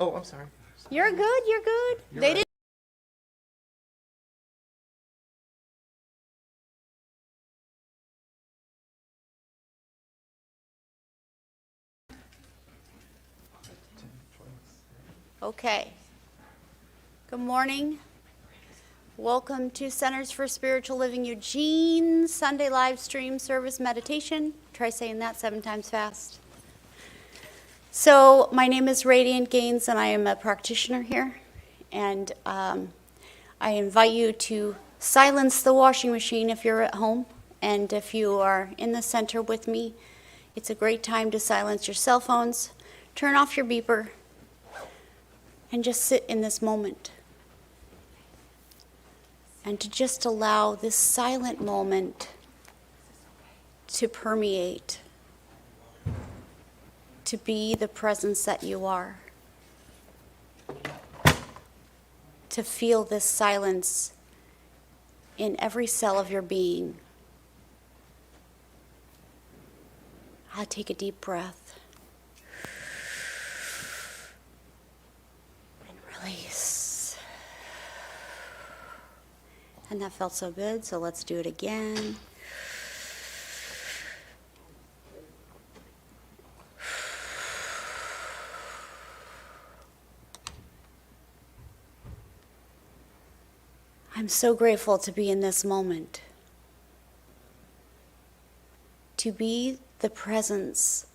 Oh, I'm sorry. You're good. You're good. You're They right. didn't. Okay. Good morning. Welcome to Centers for Spiritual Living Eugene Sunday live stream service meditation. Try saying that 7 times fast. So my name is Radiant Gaines, and I am a practitioner here. And I invite you to silence the washing machine if you're at home. And if you are in the center with me, it's a great time to silence your cell phones, turn off your beeper, and just sit in this moment. And to just allow this silent moment to permeate, to be the presence that you are. To feel this silence in every cell of your being. I'll take a deep breath. And release. And that felt so good, so let's do it again. I'm so grateful to be in this moment. To be the presence.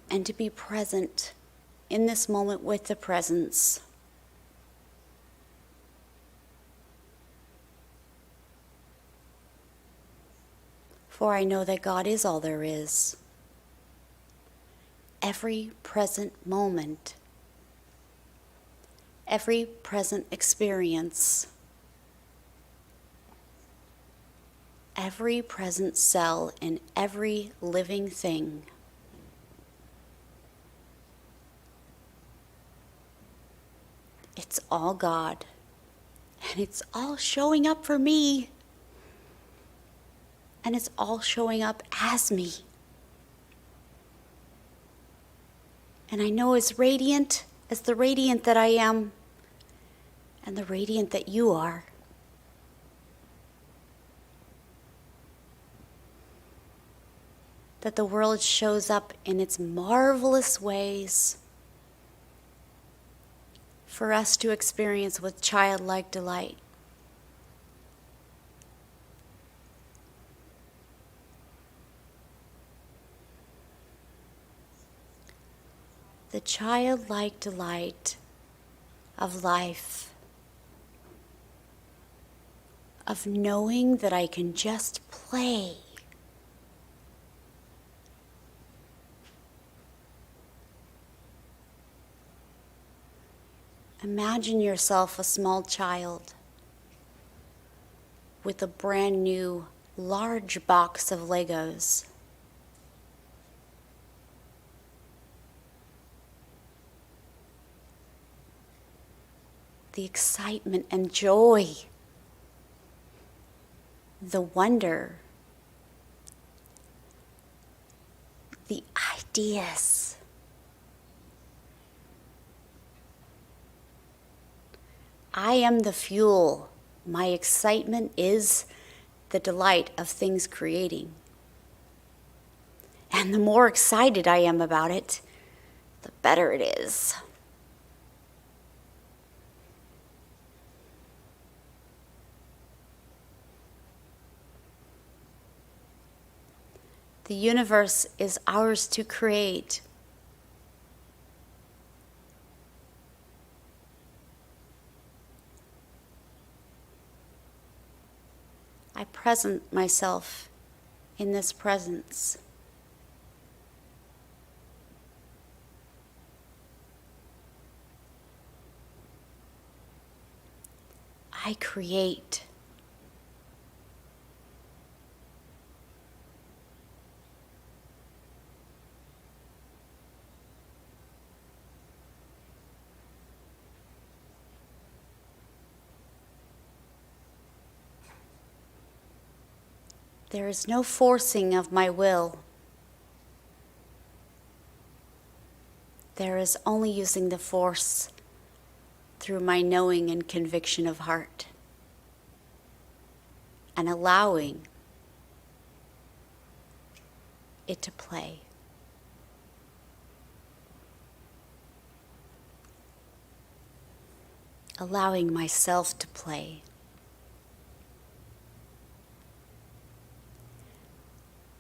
And to be present in this moment with the presence. For I know that God is all there is. Every present moment. Every present experience. Every present cell in every living thing. It's all God. And it's all showing up for me. And it's all showing up as me. And I know as radiant as the radiant that I am, and the radiant that you are. That the world shows up in its marvelous ways for us to experience with childlike delight. The childlike delight of life, of knowing that I can just play. Imagine yourself a small child with a brand new large box of Legos. The excitement and joy, the wonder, the ideas. I am the fuel. My excitement is the delight of things creating. And the more excited I am about it, the better it is. The universe is ours to create. I present myself in this presence. I create. There is no forcing of my will. there is only using the force through my knowing and conviction of heart, and allowing it to play. Allowing myself to play.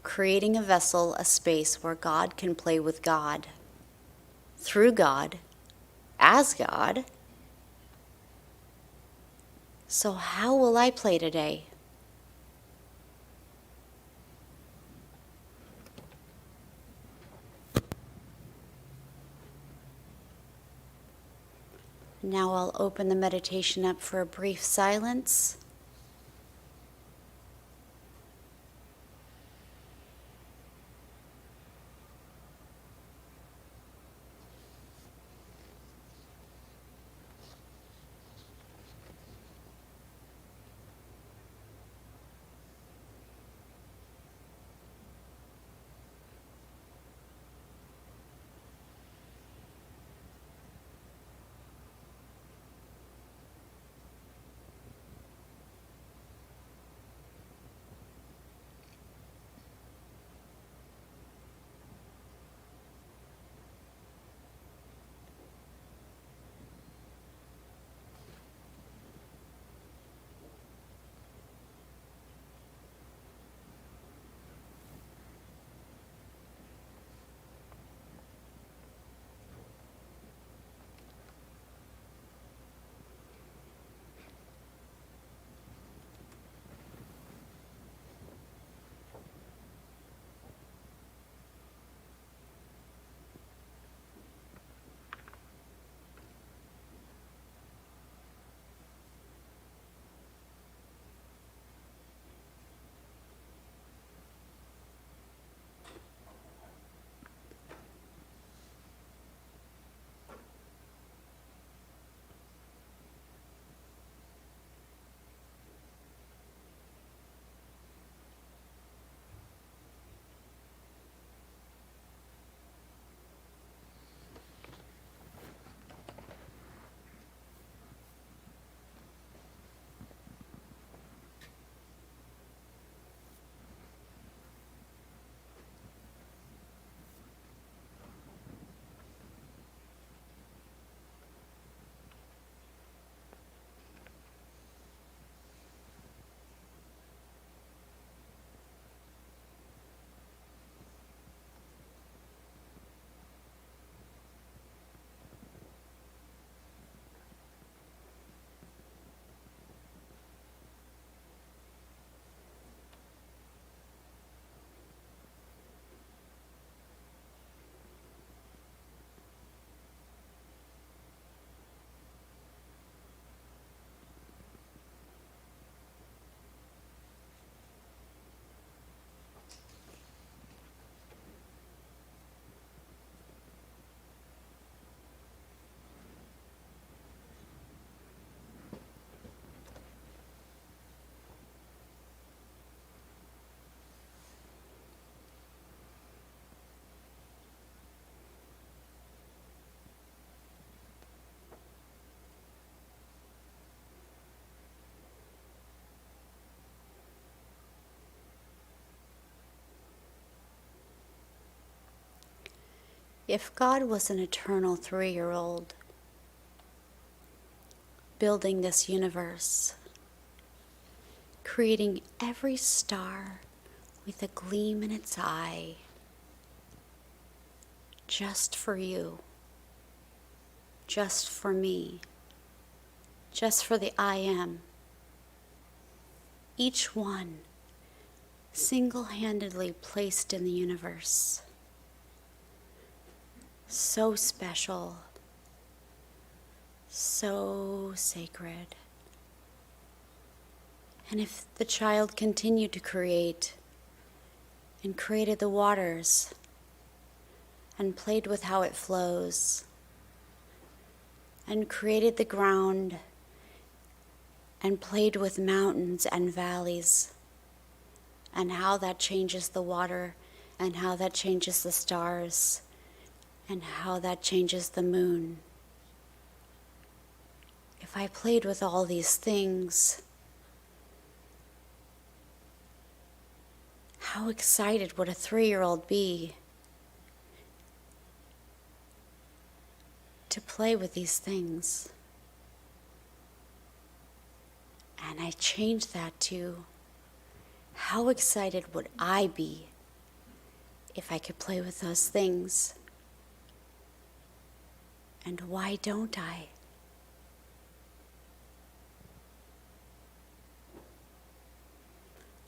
Creating a vessel, a space where God can play with God, through God, as God. So how will I play today? Now I'll open the meditation up for a brief silence. If God was an eternal 3-year-old building this universe, creating every star with a gleam in its eye, just for you, just for me, just for the I am, each one single-handedly placed in the universe. So special, so sacred. And if the child continued to create and created the waters and played with how it flows and created the ground and played with mountains and valleys and how that changes the water and how that changes the stars and how that changes the moon. If I played with all these things, how excited would a 3-year-old be to play with these things? And I changed that to, how excited would I be if I could play with those things? And why don't I?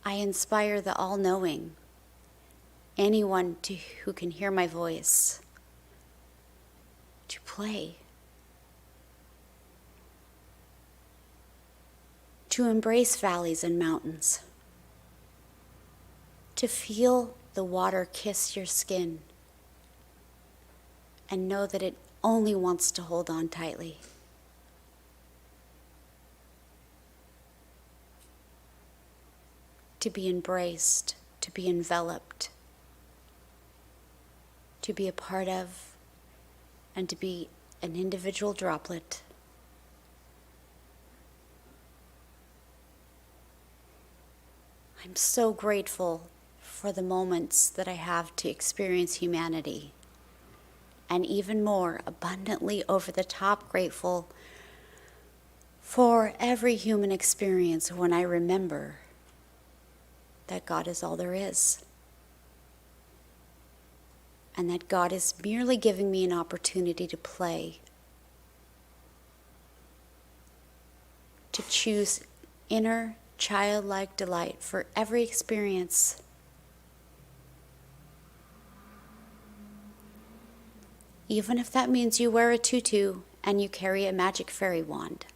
I inspire the all-knowing, anyone who can hear my voice, to play, to embrace valleys and mountains, to feel the water kiss your skin and know that it only wants to hold on tightly. To be embraced, to be enveloped, to be a part of, and to be an individual droplet. I'm so grateful for the moments that I have to experience humanity, and even more abundantly over the top grateful for every human experience when I remember that God is all there is, and that God is merely giving me an opportunity to play, to choose inner childlike delight for every experience. Even if that means you wear a tutu and you carry a magic fairy wand,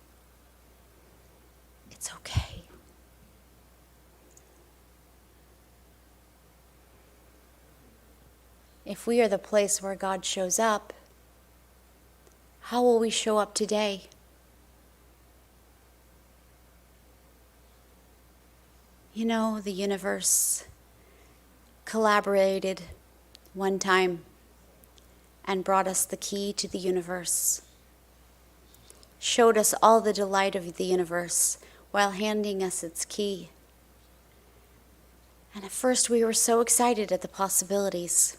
it's okay. If we are the place where God shows up, how will we show up today? You know, the universe collaborated one time and brought us the key to the universe, showed us all the delight of the universe while handing us its key. And at first we were so excited at the possibilities,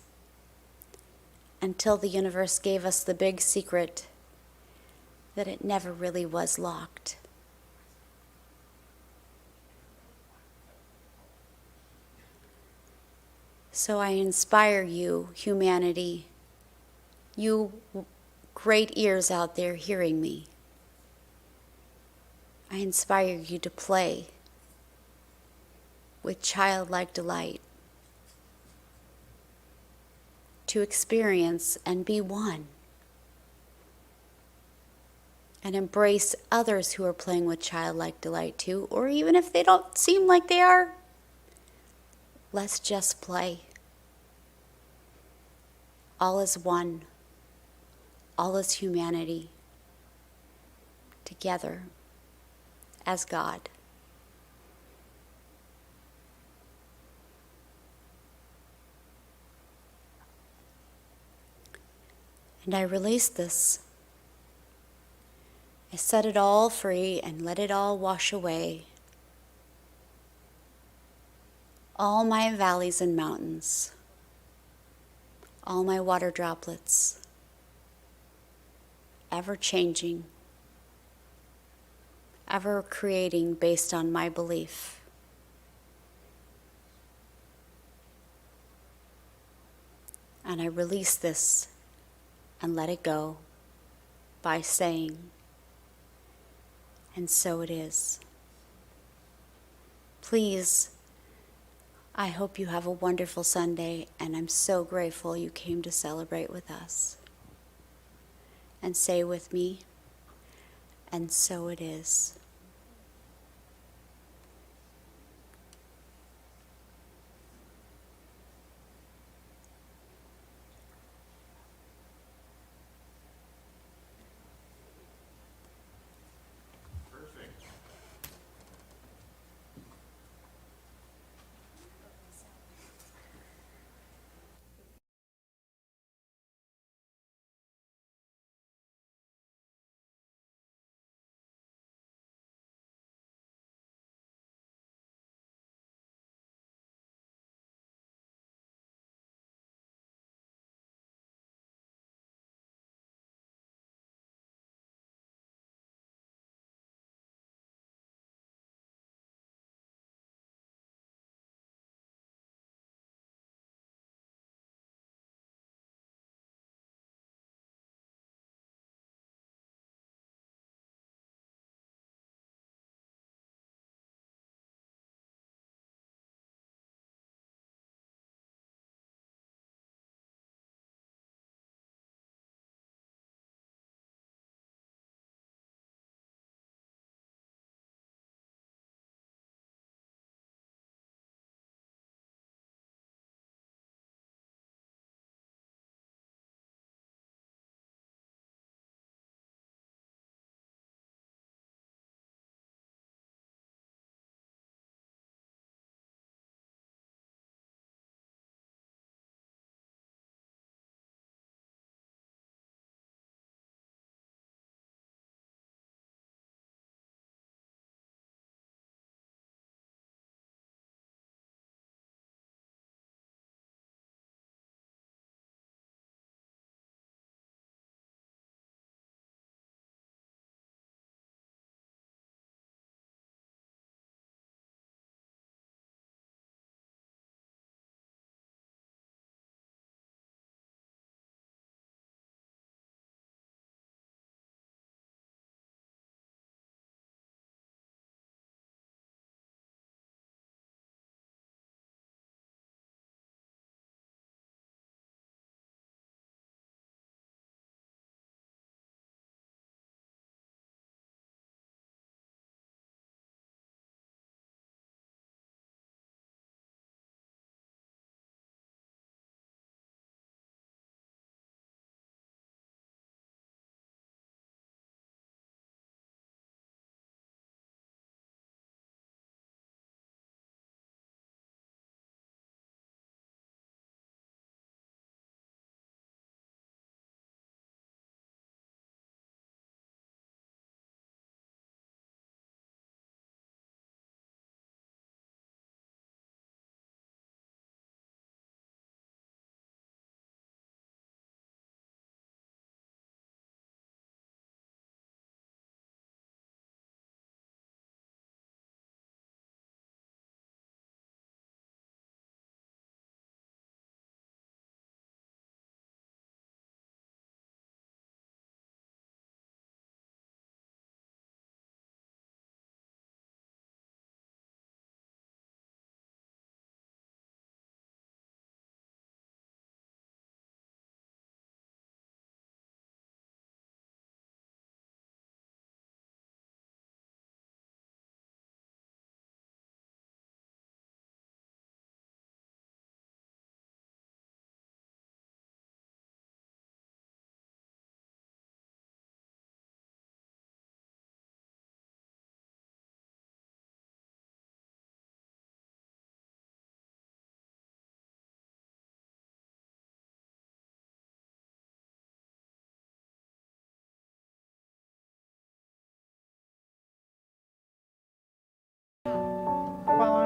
until the universe gave us the big secret that it never really was locked. So I inspire you, humanity, you great ears out there hearing me. I inspire you to play with childlike delight, to experience and be one, and embrace others who are playing with childlike delight too, or even if they don't seem like they are, let's just play. All is one, all is humanity, together as God. And I release this. I set it all free and let it all wash away. All my valleys and mountains, all my water droplets, ever changing, ever creating based on my belief. And I release this and let it go by saying, and so it is. Please, I hope you have a wonderful Sunday, and I'm so grateful you came to celebrate with us. And say with me, and so it is.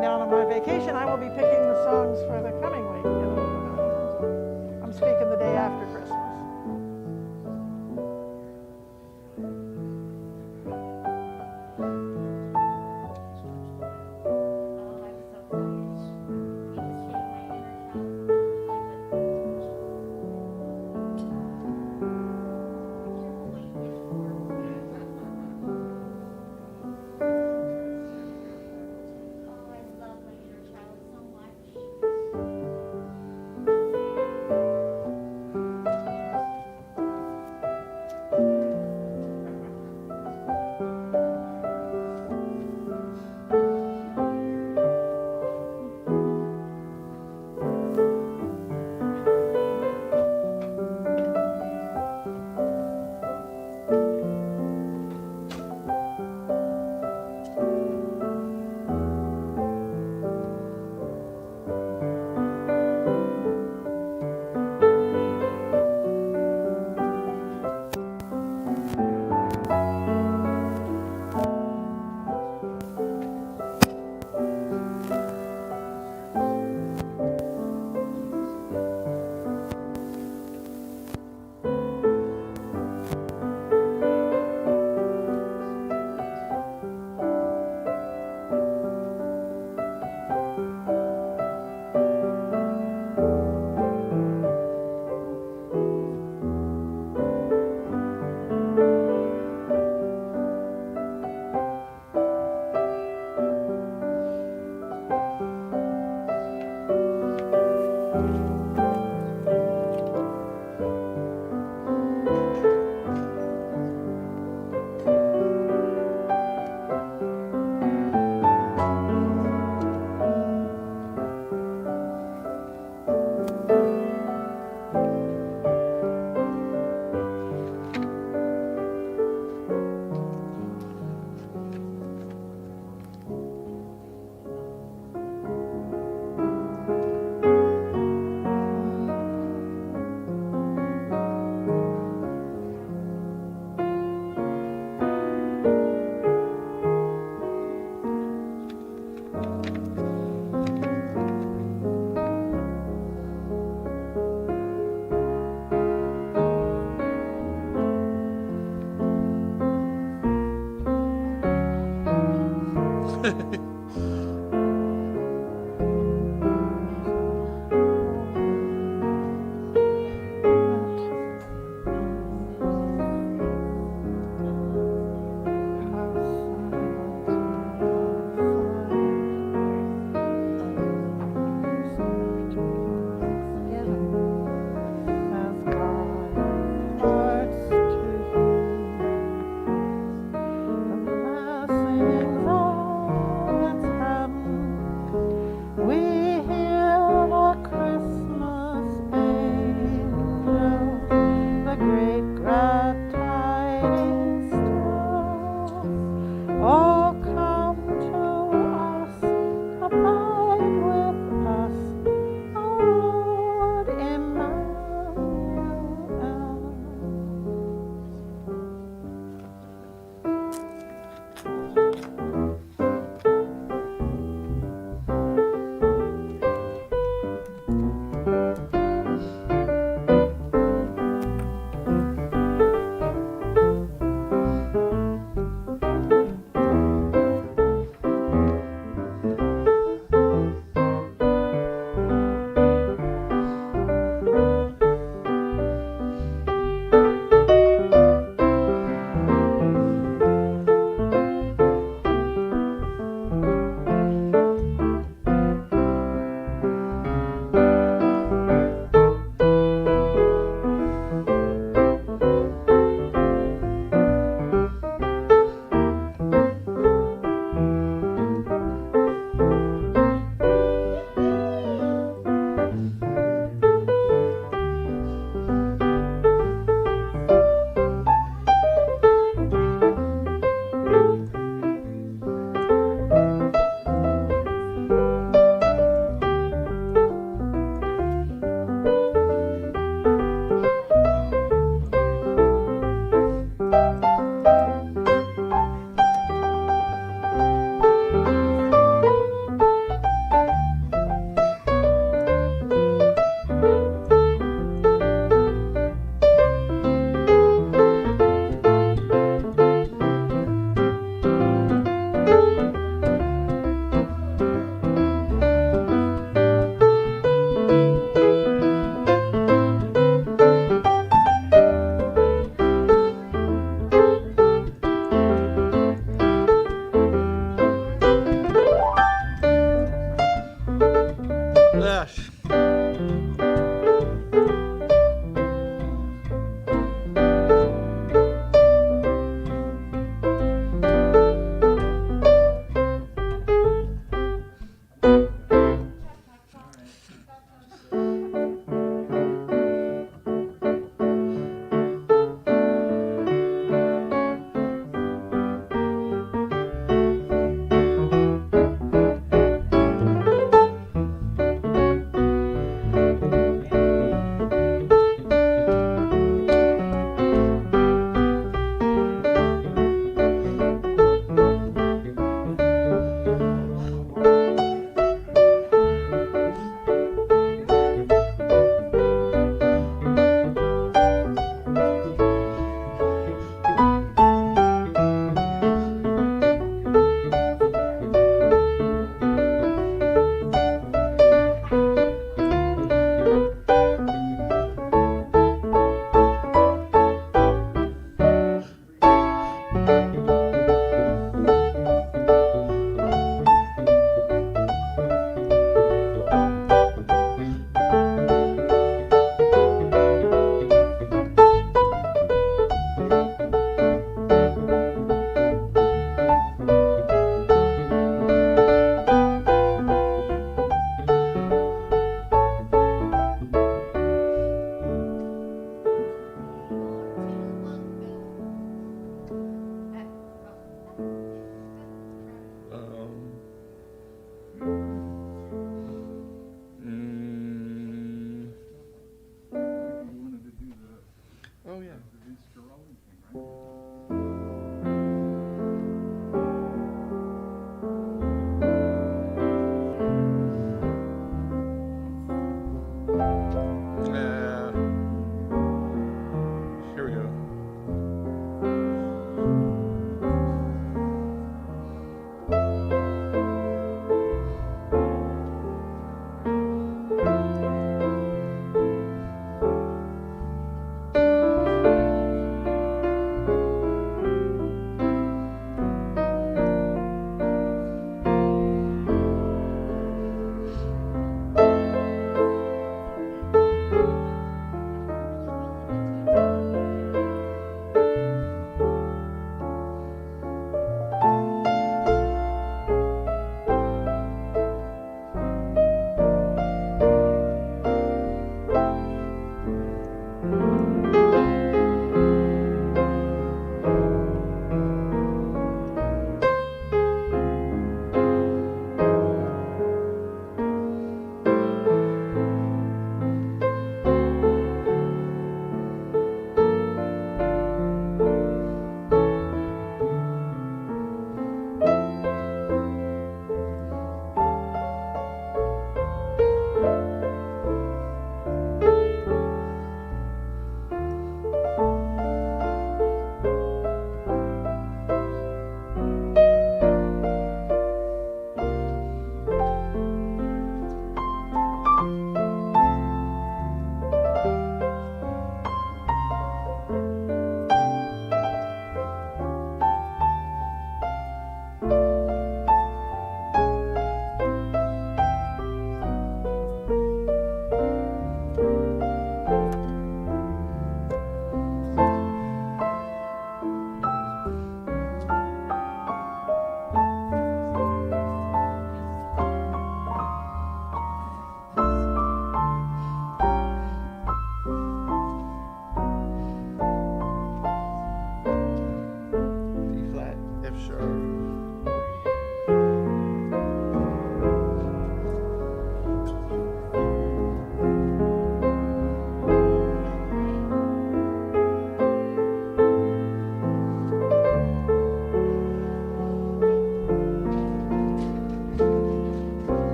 winding down on my vacation, I will be picking the songs for the coming week. I'm speaking the day after Christmas.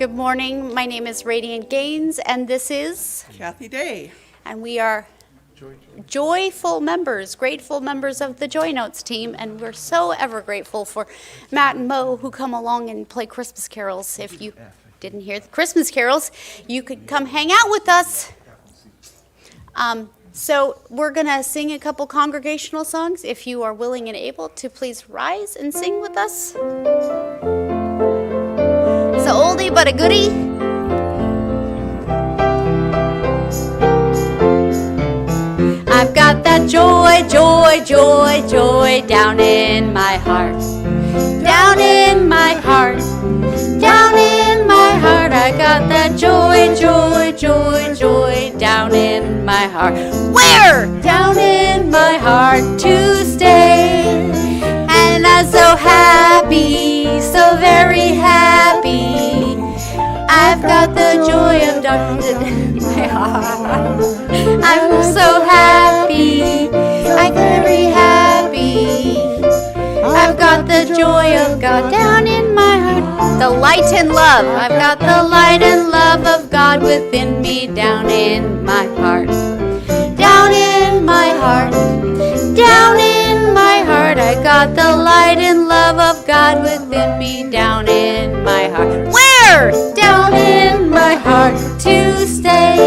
Good morning. My name is Radiant Gaines, and this is, Kathy Day. and we are joyful members, grateful members of the Joy Notes team, and we're so ever grateful for Matt and Mo who come along and play Christmas carols. If you didn't hear the Christmas carols, you could come hang out with us. So we're going to sing a couple congregational songs. If you are willing and able to, please rise and sing with us. It's a oldie but a goodie. I've got that joy, joy, joy, joy down in my heart. Down in my heart. Down in my heart. I got that joy, joy, joy, joy down in my heart. Where? Down in my heart to stay. And I'm so happy, so very happy. I've got the joy of God in my heart. I'm so happy, I'm very happy. I've got the joy of God down in my heart. The light and love. I've got the light and love of God within me down in my heart. Down in my heart. Down in my heart. I got the light and love of God within me down in my heart. Where? Down in my heart to stay.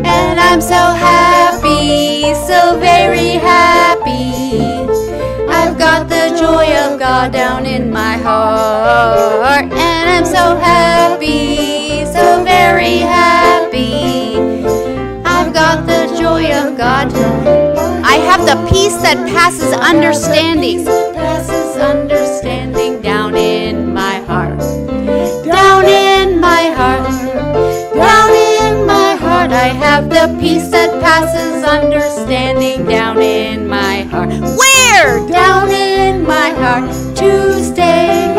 And I'm so happy, so very happy. I've got the joy of God down in my heart. And I'm so happy, so very happy. I've got the joy of God. I have the peace that passes understanding. Passes understanding down in my heart. Down in my heart. Down in my heart. I have the peace that passes understanding down in my heart. Where? Down in my heart to stay.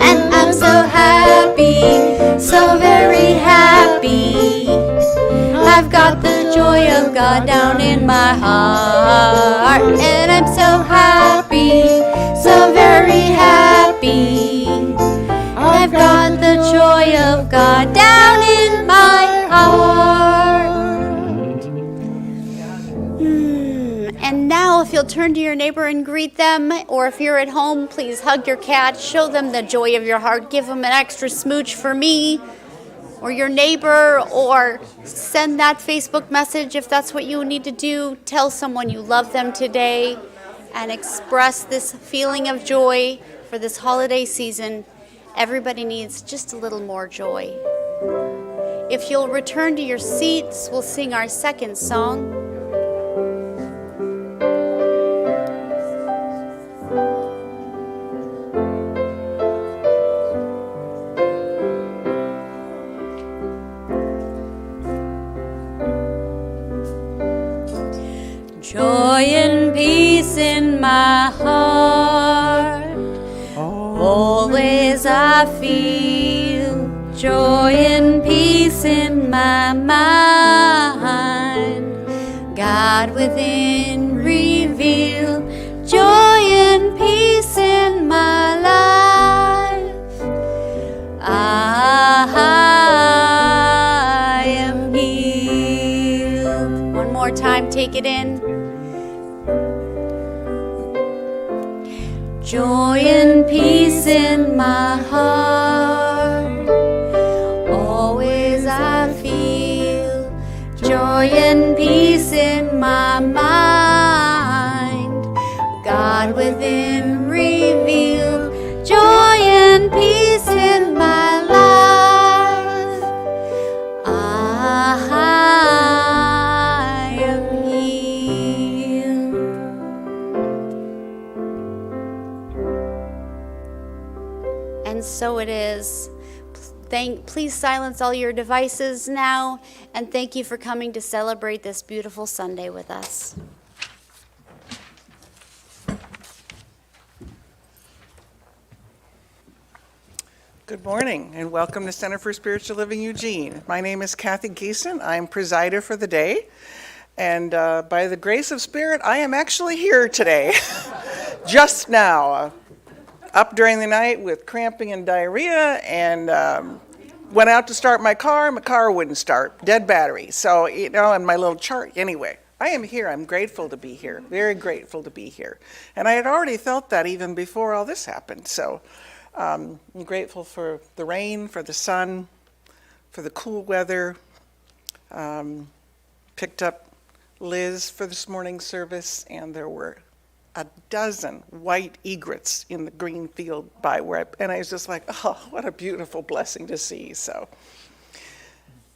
And I'm so happy, so very happy. I've got the joy of God down in my heart. And I'm so happy, so very happy. I've got the joy of God down in my heart. And now if you'll turn to your neighbor and greet them, or if you're at home, please hug your cat, show them the joy of your heart, give them an extra smooch for me, or your neighbor, or send that Facebook message if that's what you need to do. Tell someone you love them today and express this feeling of joy for this holiday season. Everybody needs just a little more joy. If you'll return to your seats, we'll sing our second song. Joy and peace in my heart. Always I feel joy and peace in my mind. God within reveal joy and peace in my life. I am healed. One more time, take it in. Joy and peace in my heart. Always I feel joy and peace in my mind. God within reveal joy and peace in my life. I am healed. And so it is. Please silence all your devices now, and thank you for coming to celebrate this beautiful Sunday with us. Good morning and welcome to Center for Spiritual Living Eugene. My name is Kathy Gieson. I'm presider for the day. And by the grace of Spirit, I am actually here today, just now. Up during the night with cramping and diarrhea, and Went out to start my car wouldn't start, dead battery. So, you know, and my little chart, anyway. I am here, I'm grateful to be here, very grateful to be here. And I had already felt that even before all this happened. So I'm grateful for the rain, for the sun, for the cool weather. Picked up Liz for this morning's service, and there were a dozen white egrets in the green field by where and I was just like, oh, what a beautiful blessing to see. So,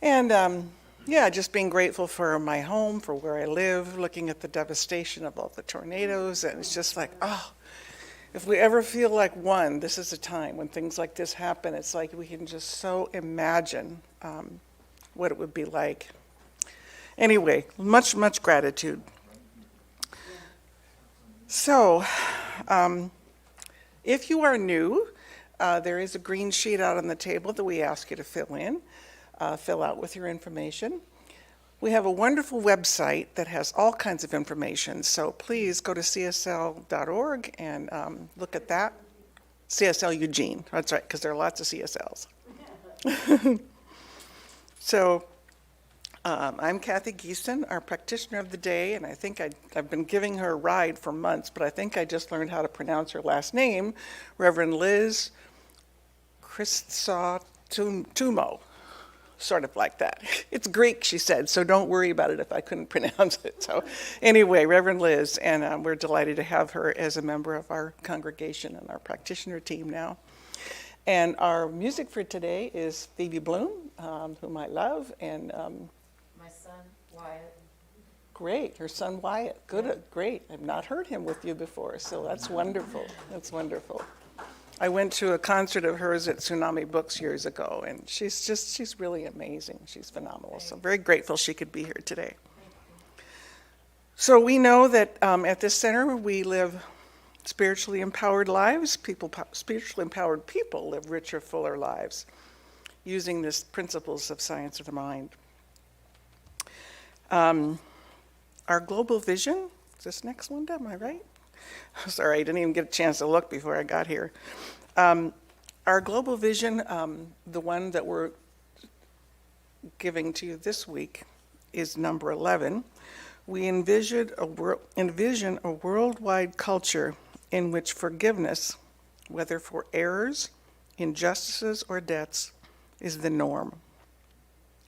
and yeah, just being grateful for my home, for where I live, looking at the devastation of all the tornadoes, and it's just like, oh, if we ever feel like one, this is a time when things like this happen. It's like we can just so imagine what it would be like. Anyway, much, much gratitude. So, if you are new, there is a green sheet out on the table that we ask you to fill out with your information. We have a wonderful website that has all kinds of information, so please go to csl.org and look at that. CSL Eugene, that's right, because there are lots of CSLs. So, I'm Kathy Geeson, our practitioner of the day, and I think I've been giving her a ride for months, but I think I just learned how to pronounce her last name, Reverend Liz Christotumo, sort of like that. It's Greek, she said, so don't worry about it if I couldn't pronounce it. So anyway, Reverend Liz, and we're delighted to have her as a member of our congregation and our practitioner team now. And our music for today is Phoebe Bloom, whom I love, and my son, Wyatt. great, her son Wyatt, good, great. I've not heard him with you before, so that's wonderful, that's wonderful. I went to a concert of hers at Tsunami Books years ago, and she's really amazing, she's phenomenal, so I'm very grateful she could be here today. So we know that at this center we live spiritually empowered lives. Spiritually empowered people live richer, fuller lives using these principles of science of the mind. Our global vision, is this next one, am I right? Sorry, I didn't even get a chance to look before I got here. Our global vision, the one that we're giving to you this week, is number 11. We envision a worldwide culture in which forgiveness, whether for errors, injustices, or debts, is the norm.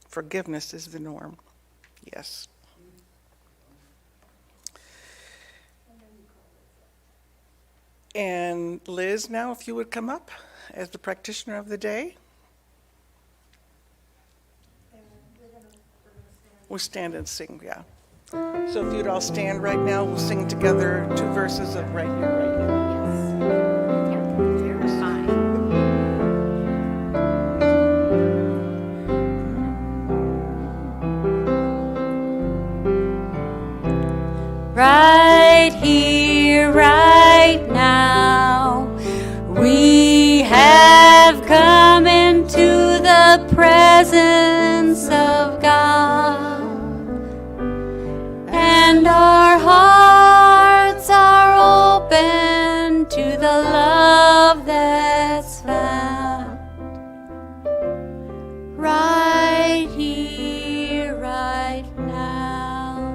Forgiveness is the norm. Yes. And Liz, now, if you would come up as the practitioner of the day. We'll stand and sing, yeah. So if you'd all stand right now, we'll sing together 2 verses of Right Here, Right Now. You're fine. Right here, right now, we have come into the presence of God, and our hearts are open to the love that's found right here, right now.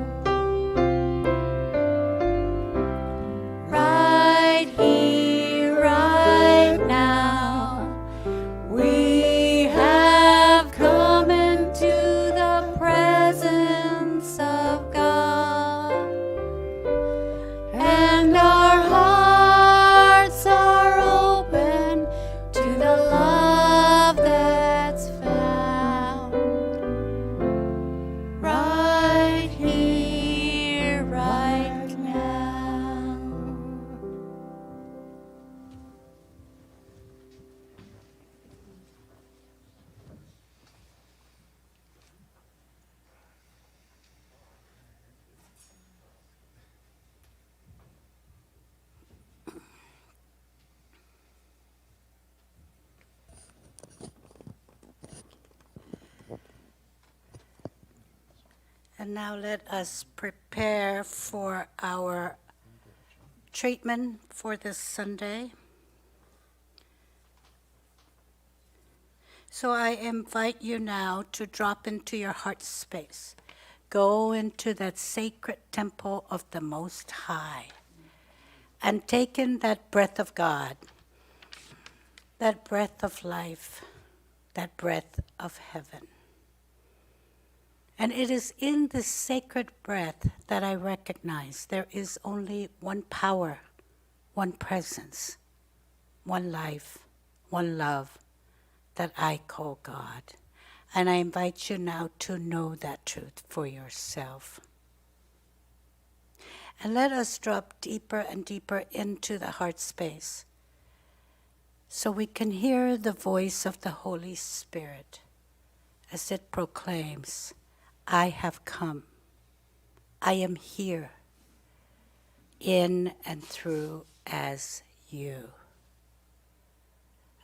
Right here, right now, we have come into the presence of God, and our hearts are open to the love that's found right here, right now. And now let us prepare for our treatment for this Sunday. So I invite you now to drop into your heart space. Go into that sacred temple of the Most High and take in that breath of God, that breath of life, that breath of heaven. And it is in this sacred breath that I recognize there is only one power, one presence, one life, one love that I call God. And I invite you now to know that truth for yourself. And let us drop deeper and deeper into the heart space so we can hear the voice of the Holy Spirit as it proclaims, I have come. I am here in and through as you.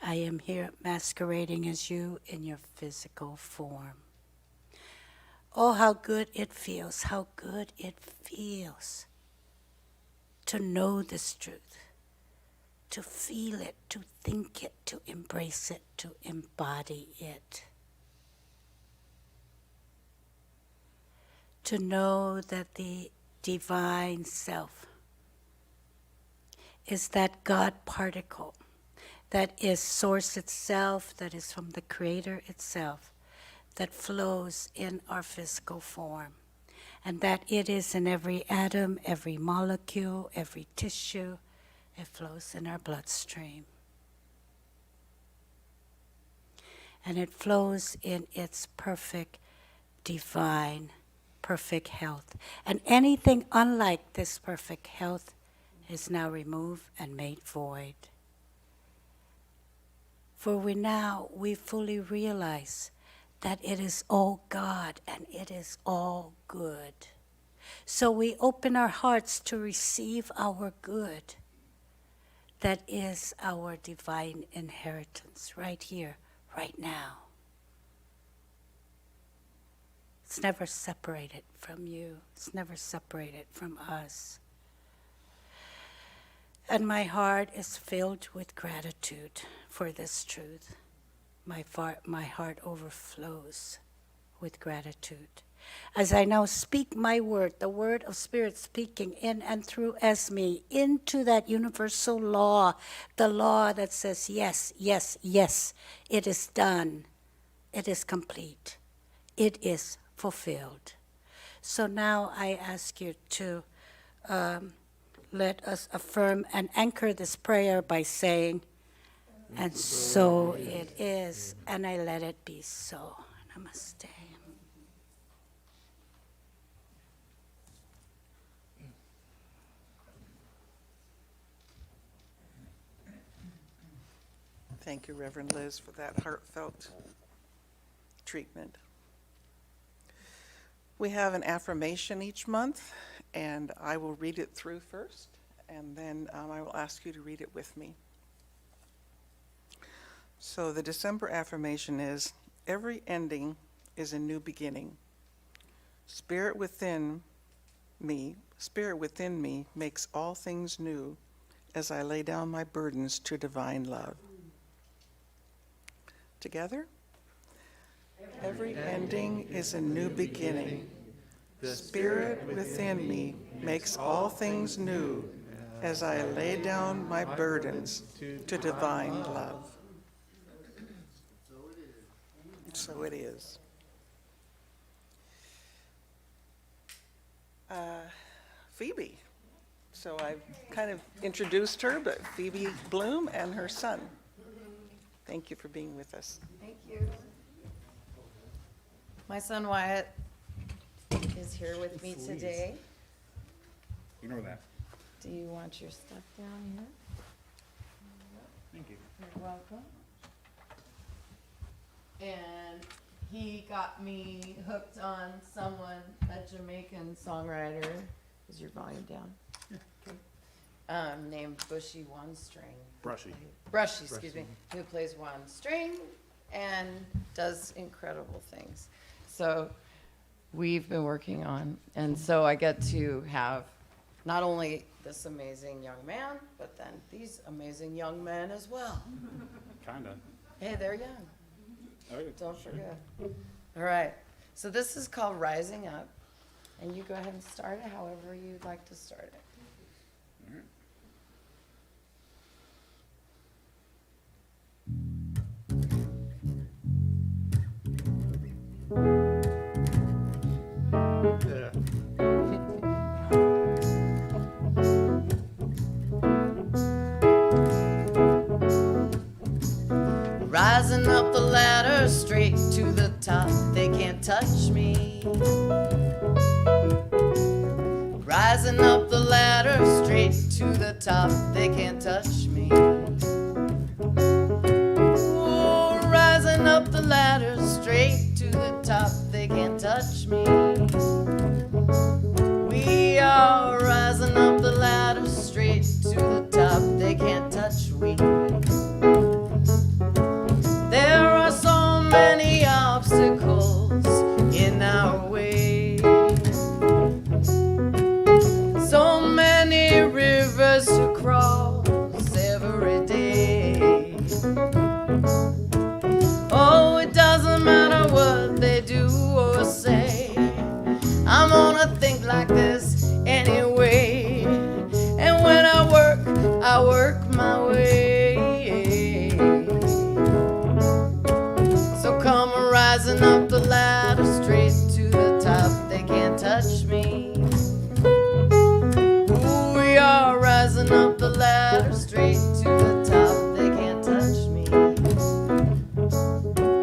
I am here masquerading as you in your physical form. Oh, how good it feels, how good it feels to know this truth, to feel it, to think it, to embrace it, to embody it. To know that the divine self is that God particle that is source itself, that is from the Creator itself, that flows in our physical form, and that it is in every atom, every molecule, every tissue. It flows in our bloodstream. And it flows in its perfect, divine, perfect health. And anything unlike this perfect health is now removed and made void. For we fully realize that it is all God and it is all good. So we open our hearts to receive our good. That is our divine inheritance right here, right now. It's never separated from you. It's never separated from us. And my heart is filled with gratitude for this truth. My heart overflows with gratitude. As I now speak my word, the word of Spirit speaking in and through as me, into that universal law, the law that says, yes, yes, yes, it is done. It is complete. It is fulfilled. So now I ask you to let us affirm and anchor this prayer by saying, and so it is, and I let it be so. Namaste. Thank you, Reverend Liz, for that heartfelt treatment. We have an affirmation each month, and I will read it through first, and then I will ask you to read it with me. So the December affirmation is, every ending is a new beginning. Spirit within me makes all things new as I lay down my burdens to divine love. Together? Every ending is a new beginning. The Spirit within me makes all things new as I lay down my burdens to divine love. So it is. Phoebe. So I've kind of introduced her, but Phoebe Bloom and her son. Thank you for being with us. Thank you. My son Wyatt is here with me today. You know that. Do you want your stuff down here? Thank you. You're welcome. And he got me hooked on someone, a Jamaican songwriter. Is your volume down? Named Bushy One String. Brushy, excuse me, who plays one string and does incredible things. So we've been working on, and so I get to have not only this amazing young man, but then these amazing young men as well. Kinda. Hey, they're young. Don't forget. All right. So this is called Rising Up. And you go ahead and start it however you'd like to start it. Rising up the ladder straight to the top, they can't touch me. Rising up the ladder straight to the top, they can't touch me. Oh, rising up the ladder straight to the top, they can't touch me. We are rising up the ladder straight to the top, they can't touch we. There are so many obstacles in our way, so many rivers to cross every day. Oh, it doesn't matter what they do or say, I'm gonna think like this anyway. And when I work my way. So come rising up the ladder straight to the top, they can't touch me. Ooh, we are rising up the ladder straight to the top, they can't touch me.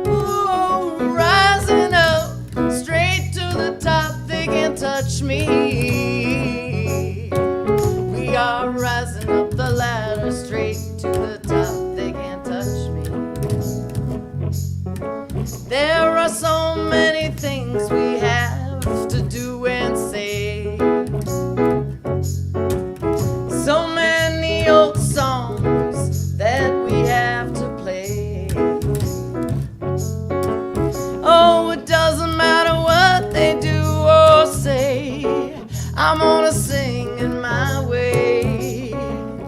Ooh, rising up straight to the top, they can't touch me. We are rising up the ladder straight to the top, they can't touch me. There are so many things we have to do and say, so many old songs that we have to play. Oh, it doesn't matter what they do or say, I'm gonna sing in my way.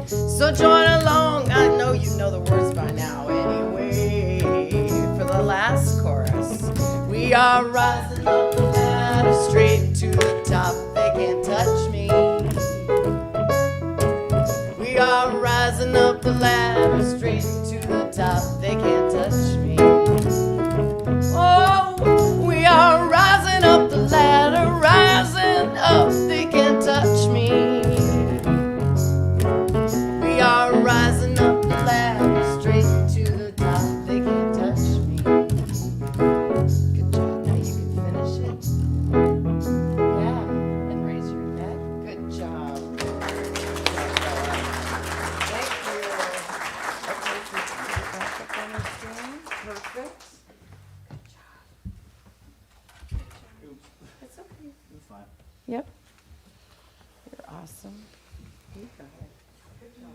So join along, I know you know the words by now anyway. For the last chorus, we are rising up the ladder straight to the top, they can't touch me. We are rising up the ladder straight to the top, they can't touch me. Oh, we are rising up the ladder, rising up, they can't touch me. We are rising up the ladder straight to the top, they can't touch me. Good job, now you can finish it. Yeah, and raise your neck. Good job. Thank you. Okay, can you get back up on the stand? Perfect. Good job. It's okay. It's fine. Yep. You're awesome. You got it. Good job.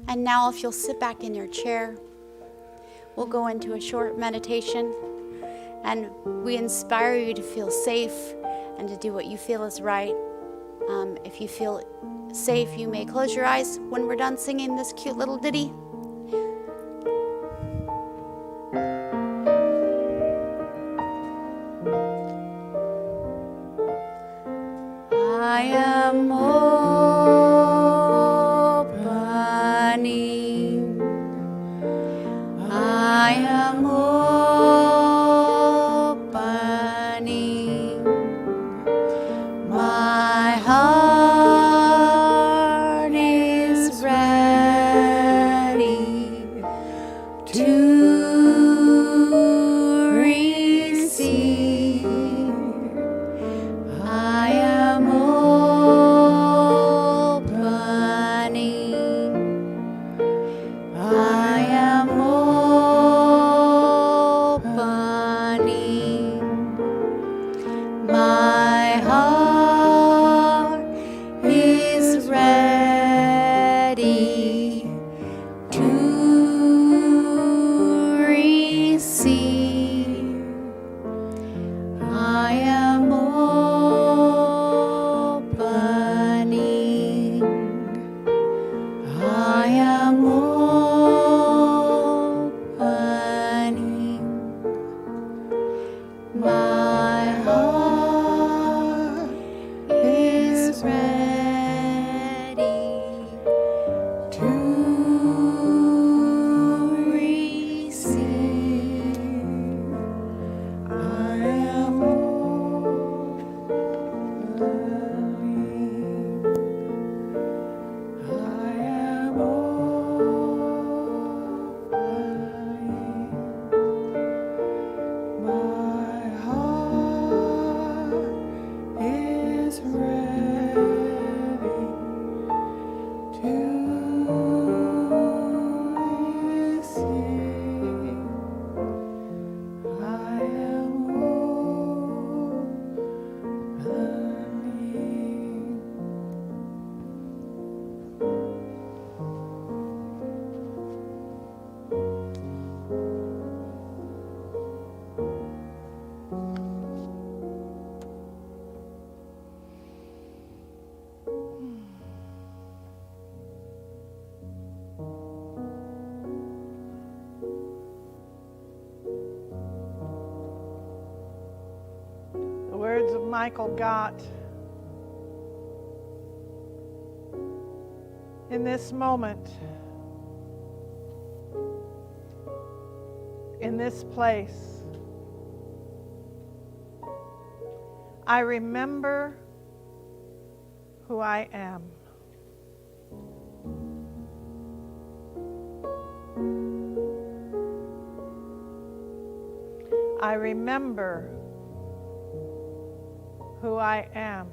And now, if you'll sit back in your chair, we'll go into a short meditation. And we inspire you to feel safe and to do what you feel is right. If you feel safe, you may close your eyes when we're done singing this cute little ditty. I am opening. I am opening. My heart is ready. My heart is ready to receive. I am The words of Michael Gott. In this moment, in this place, I remember who I am. I remember who I am.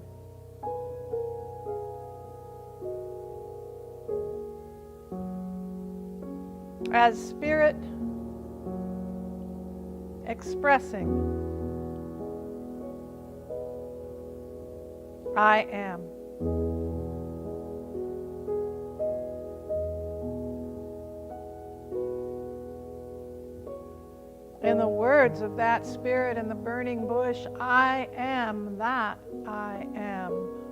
As spirit expressing, I am. In the words of that spirit in the burning bush, I am that I am.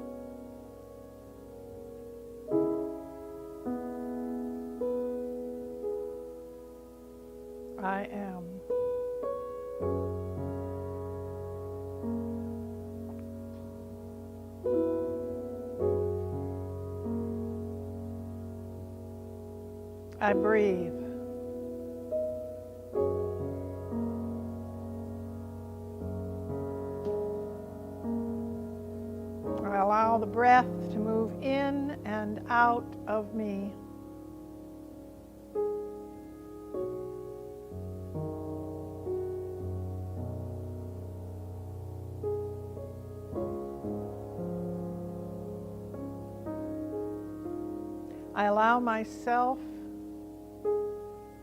I am. I breathe. I allow the breath to move in and out of me. I allow myself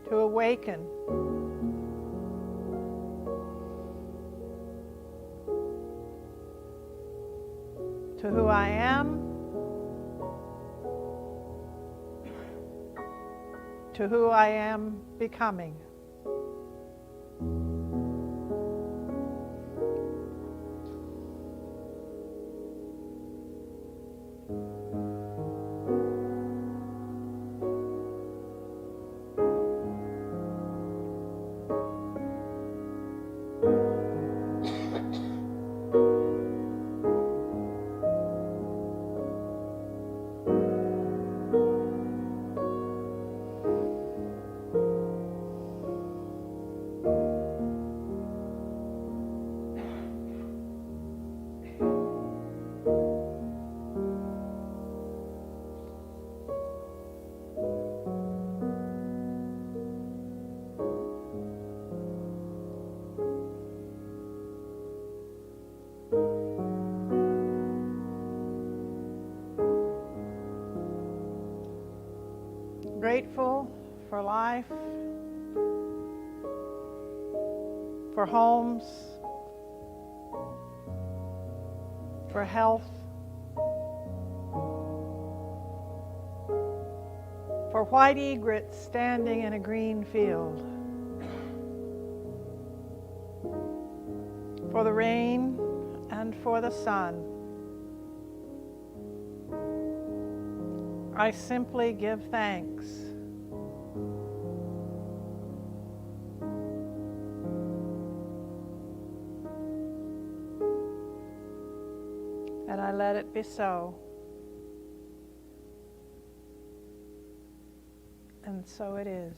to awaken to who I am, to who I am becoming. Grateful for life, for homes, for health, for white egrets standing in a green field, for the rain and for the sun. I simply give thanks. And I let it be so. And so it is.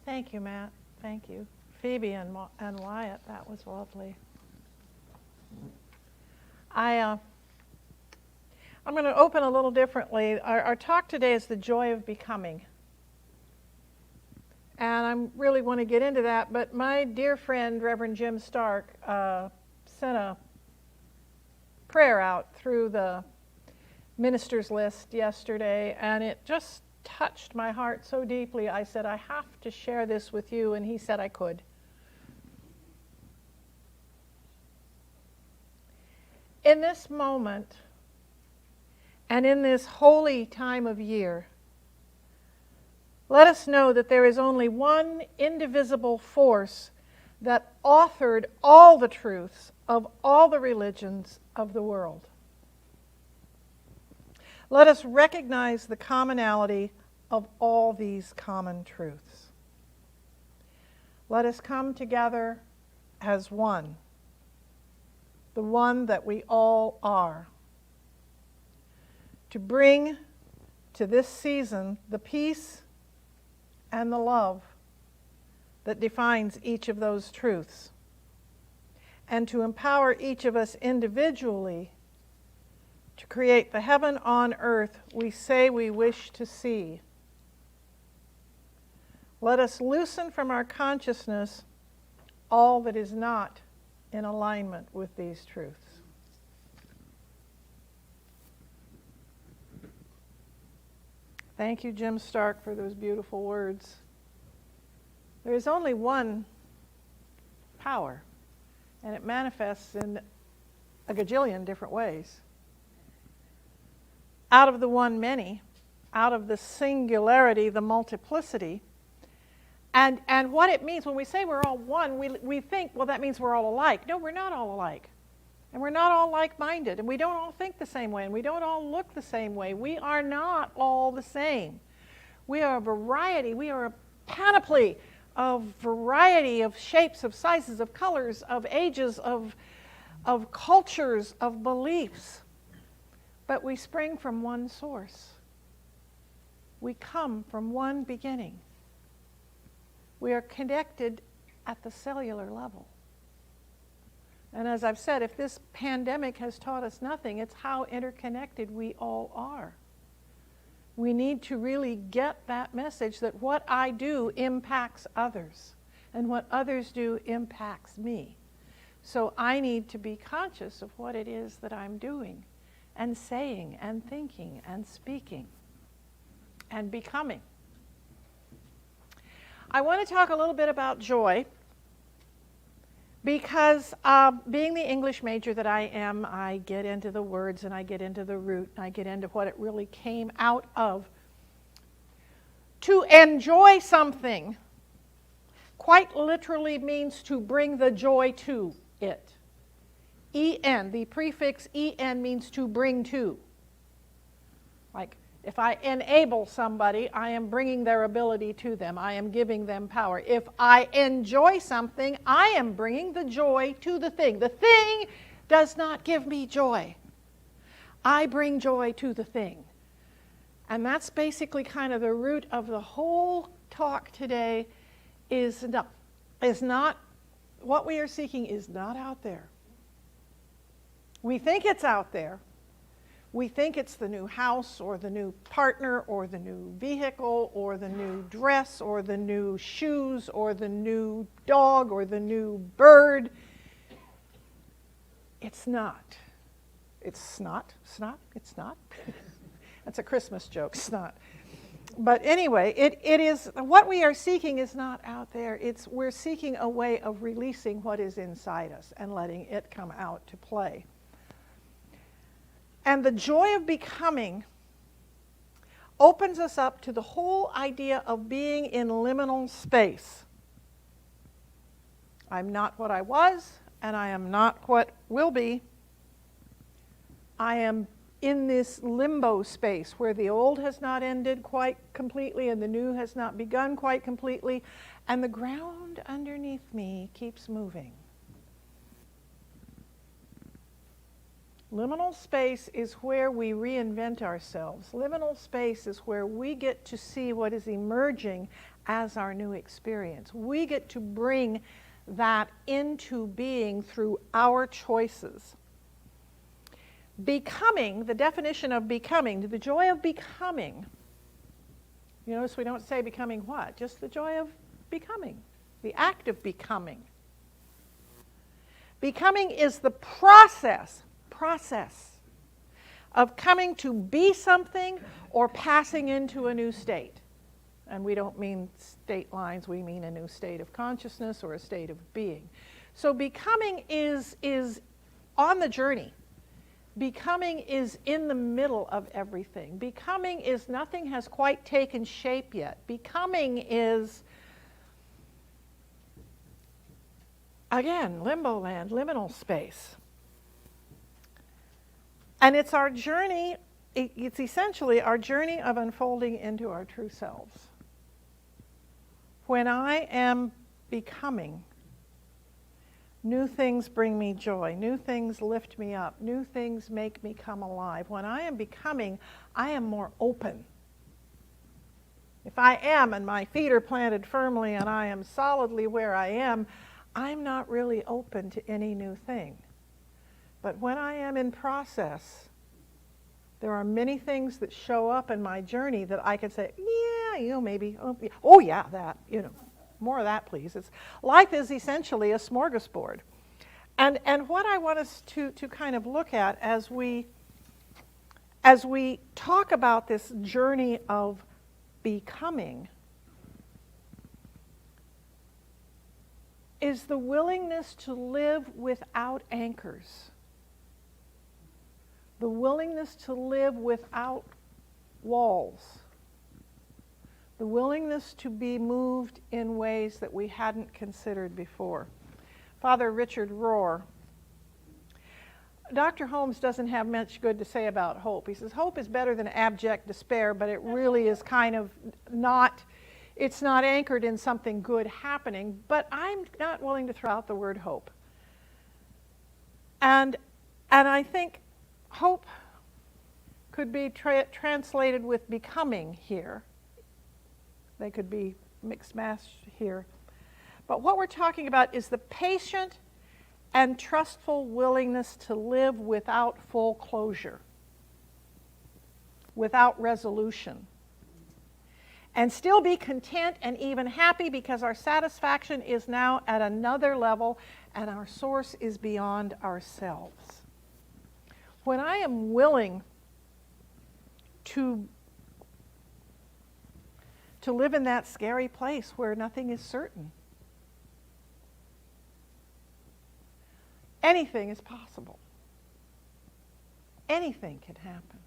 Thank you, Matt. Thank you. Phoebe and Wyatt, that was lovely. I'm going to open a little differently. Our talk today is the joy of becoming. And I really want to get into that, but my dear friend, Reverend Jim Stark, sent a prayer out through the ministers list yesterday, and it just touched my heart so deeply. I said, I have to share this with you, and he said I could. In this moment, and in this holy time of year, let us know that there is only one indivisible force that authored all the truths of all the religions of the world. Let us recognize the commonality of all these common truths. Let us come together as one, the one that we all are, to bring to this season the peace and the love that defines each of those truths, and to empower each of us individually to create the heaven on earth we say we wish to see. Let us loosen from our consciousness all that is not in alignment with these truths. Thank you, Jim Stark, for those beautiful words. There is only one power, and it manifests in a gajillion different ways. Out of the one, many. Out of the singularity, the multiplicity. And what it means when we say we're all one, we think, well, that means we're all alike. No, we're not all alike. And we're not all like-minded, and we don't all think the same way, and we don't all look the same way. We are not all the same. We are a variety. We are a panoply of variety of shapes, of sizes, of colors, of ages, of cultures, of beliefs. But we spring from one source. We come from one beginning. We are connected at the cellular level. And as I've said, if this pandemic has taught us nothing, it's how interconnected we all are. We need to really get that message that what I do impacts others, and what others do impacts me. So I need to be conscious of what it is that I'm doing, and saying, and thinking, and speaking, and becoming. I want to talk a little bit about joy. Because being the English major that I am, I get into the words and I get into the root and I get into what it really came out of. To enjoy something quite literally means to bring the joy to it. En, the prefix en means to bring to. Like, if I enable somebody, I am bringing their ability to them. I am giving them power. If I enjoy something, I am bringing the joy to the thing. The thing does not give me joy. I bring joy to the thing. And that's basically kind of the root of the whole talk today is not what we are seeking is not out there. We think it's out there. We think it's the new house or the new partner or the new vehicle or the new dress or the new shoes or the new dog or the new bird. It's not. It's snot. Snot? It's not. That's a Christmas joke, snot. But anyway, it is, what we are seeking is not out there. We're seeking a way of releasing what is inside us and letting it come out to play. And the joy of becoming opens us up to the whole idea of being in liminal space. I'm not what I was, and I am not what will be. I am in this limbo space where the old has not ended quite completely and the new has not begun quite completely, and the ground underneath me keeps moving. Liminal space is where we reinvent ourselves. Liminal space is where we get to see what is emerging as our new experience. We get to bring that into being through our choices. Becoming, the definition of becoming, the joy of becoming. You notice we don't say becoming what? Just the joy of becoming, the act of becoming. Becoming is the process of coming to be something or passing into a new state. And we don't mean state lines, we mean a new state of consciousness or a state of being. So becoming is on the journey. Becoming is in the middle of everything. Becoming is nothing has quite taken shape yet. Becoming is, again, limbo land, liminal space. And it's our journey, it's essentially our journey of unfolding into our true selves. When I am becoming, new things bring me joy. New things lift me up. New things make me come alive. When I am becoming, I am more open. If I am and my feet are planted firmly and I am solidly where I am, I'm not really open to any new thing. But when I am in process, there are many things that show up in my journey that I could say, yeah, maybe, oh yeah, that, more of that, please. Life is essentially a smorgasbord. And what I want us to kind of look at as we talk about this journey of becoming is the willingness to live without anchors. The willingness to live without walls. The willingness to be moved in ways that we hadn't considered before. Father Richard Rohr, Dr. Holmes doesn't have much good to say about hope. He says hope is better than abject despair, but it really is kind of not, it's not anchored in something good happening, but I'm not willing to throw out the word hope. And I think hope could be translated with becoming here. They could be mixed mash here. But what we're talking about is the patient and trustful willingness to live without full closure, without resolution, and still be content and even happy because our satisfaction is now at another level and our source is beyond ourselves. When I am willing to live in that scary place where nothing is certain, anything is possible. Anything can happen.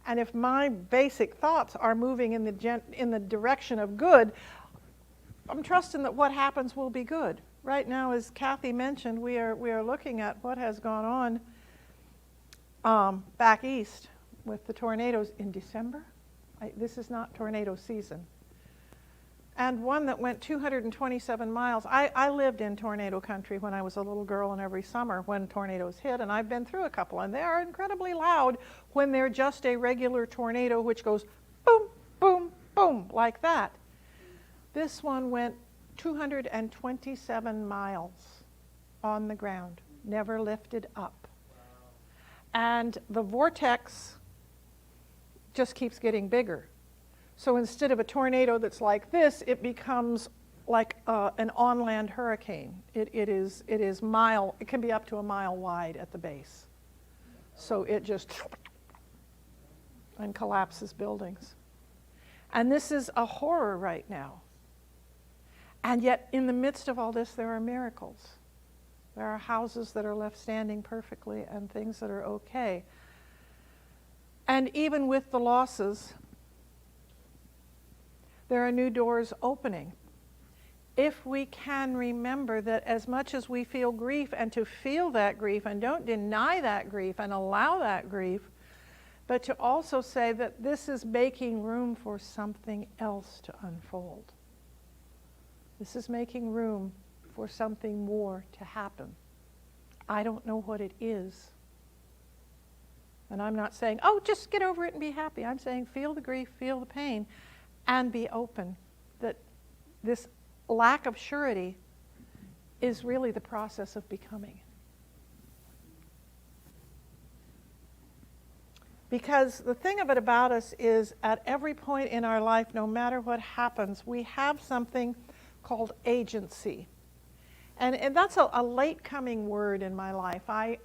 And if my basic thoughts are moving in the direction of good, I'm trusting that what happens will be good. Right now, as Kathy mentioned, we are looking at what has gone on back east with the tornadoes in December. This is not tornado season. And one that went 227 miles. I lived in tornado country when I was a little girl, and every summer when tornadoes hit, and I've been through a couple, and they are incredibly loud when they're just a regular tornado which goes boom, boom, boom, like that. This one went 227 miles on the ground, never lifted up. And the vortex just keeps getting bigger. So instead of a tornado that's like this, it becomes like an on-land hurricane. It can be up to a mile wide at the base. So it just and collapses buildings. And this is a horror right now. And yet in the midst of all this, there are miracles. There are houses that are left standing perfectly and things that are okay. And even with the losses, there are new doors opening. if we can remember that as much as we feel grief, and to feel that grief, and don't deny that grief and allow that grief, but to also say that this is making room for something else to unfold. This is making room for something more to happen. I don't know what it is. And I'm not saying, oh, just get over it and be happy. I'm saying feel the grief, feel the pain, and be open that this lack of surety is really the process of becoming. Because the thing of it about us is at every point in our life, no matter what happens, we have something called agency. And that's a late coming word in my life. I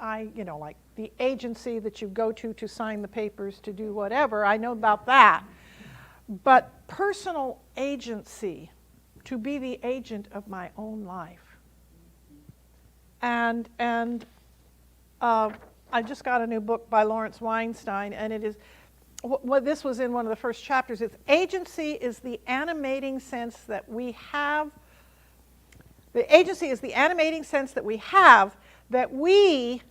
like the agency that you go to sign the papers, to do whatever, I know about that. But personal agency, to be the agent of my own life. And I just got a new book by Lawrence Weinstein, and it is, this was in one of the first chapters. It's agency is the animating sense that we have. The agency is the animating sense that we have that we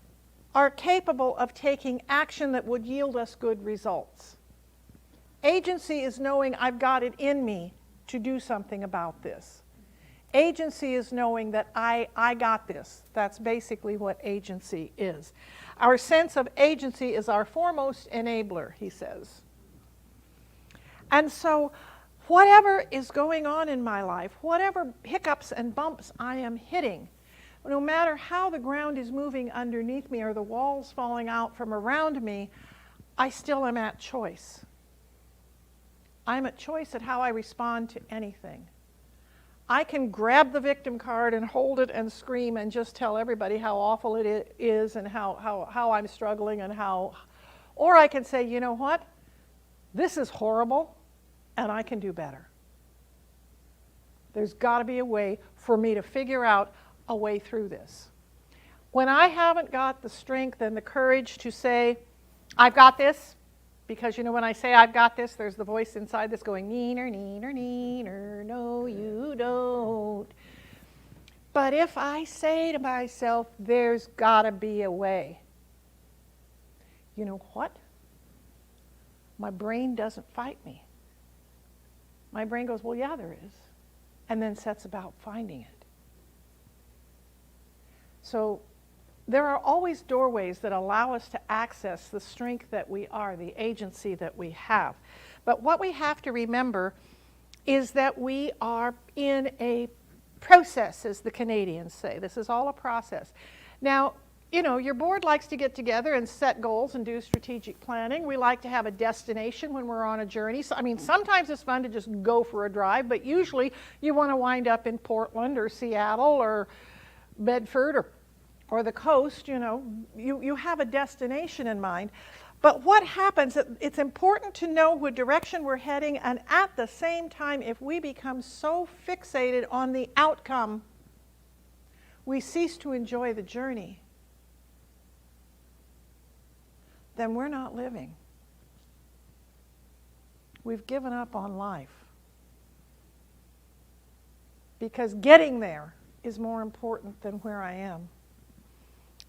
are capable of taking action that would yield us good results. Agency is knowing I've got it in me to do something about this. Agency is knowing that I got this. That's basically what agency is. Our sense of agency is our foremost enabler, he says. And so whatever is going on in my life, whatever hiccups and bumps I am hitting, no matter how the ground is moving underneath me or the walls falling out from around me, I still am at choice. I'm at choice at how I respond to anything. I can grab the victim card and hold it and scream and just tell everybody how awful it is and how I'm struggling and how, or I can say, you know what, this is horrible and I can do better. There's got to be a way for me to figure out a way through this. When I haven't got the strength and the courage to say, I've got this, because when I say I've got this, there's the voice inside that's going, neener, neener, neener, no you don't. But if I say to myself, there's got to be a way, you know what? My brain doesn't fight me. My brain goes, well, yeah, there is, and then sets about finding it. So there are always doorways that allow us to access the strength that we are, the agency that we have. But what we have to remember is that we are in a process, as the Canadians say. This is all a process. Now, your board likes to get together and set goals and do strategic planning. We like to have a destination when we're on a journey. So, sometimes it's fun to just go for a drive, but usually you want to wind up in Portland or Seattle or Bedford or the coast. You have a destination in mind. But what happens, it's important to know what direction we're heading, and at the same time, if we become so fixated on the outcome, we cease to enjoy the journey. Then we're not living. We've given up on life. Because getting there is more important than where I am.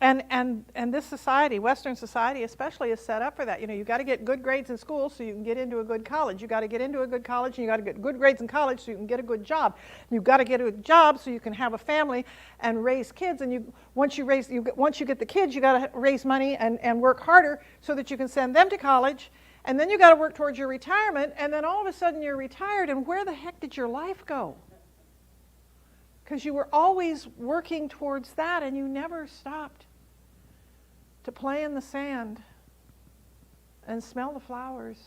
And this society, Western society especially, is set up for that. You've got to get good grades in school so you can get into a good college. You've got to get into a good college, and you've got to get good grades in college so you can get a good job. You've got to get a job so you can have a family and raise kids. And once you get the kids, you've got to raise money and work harder so that you can send them to college. And then you've got to work towards your retirement. And then all of a sudden you're retired, and where the heck did your life go? Because you were always working towards that, and you never stopped to play in the sand and smell the flowers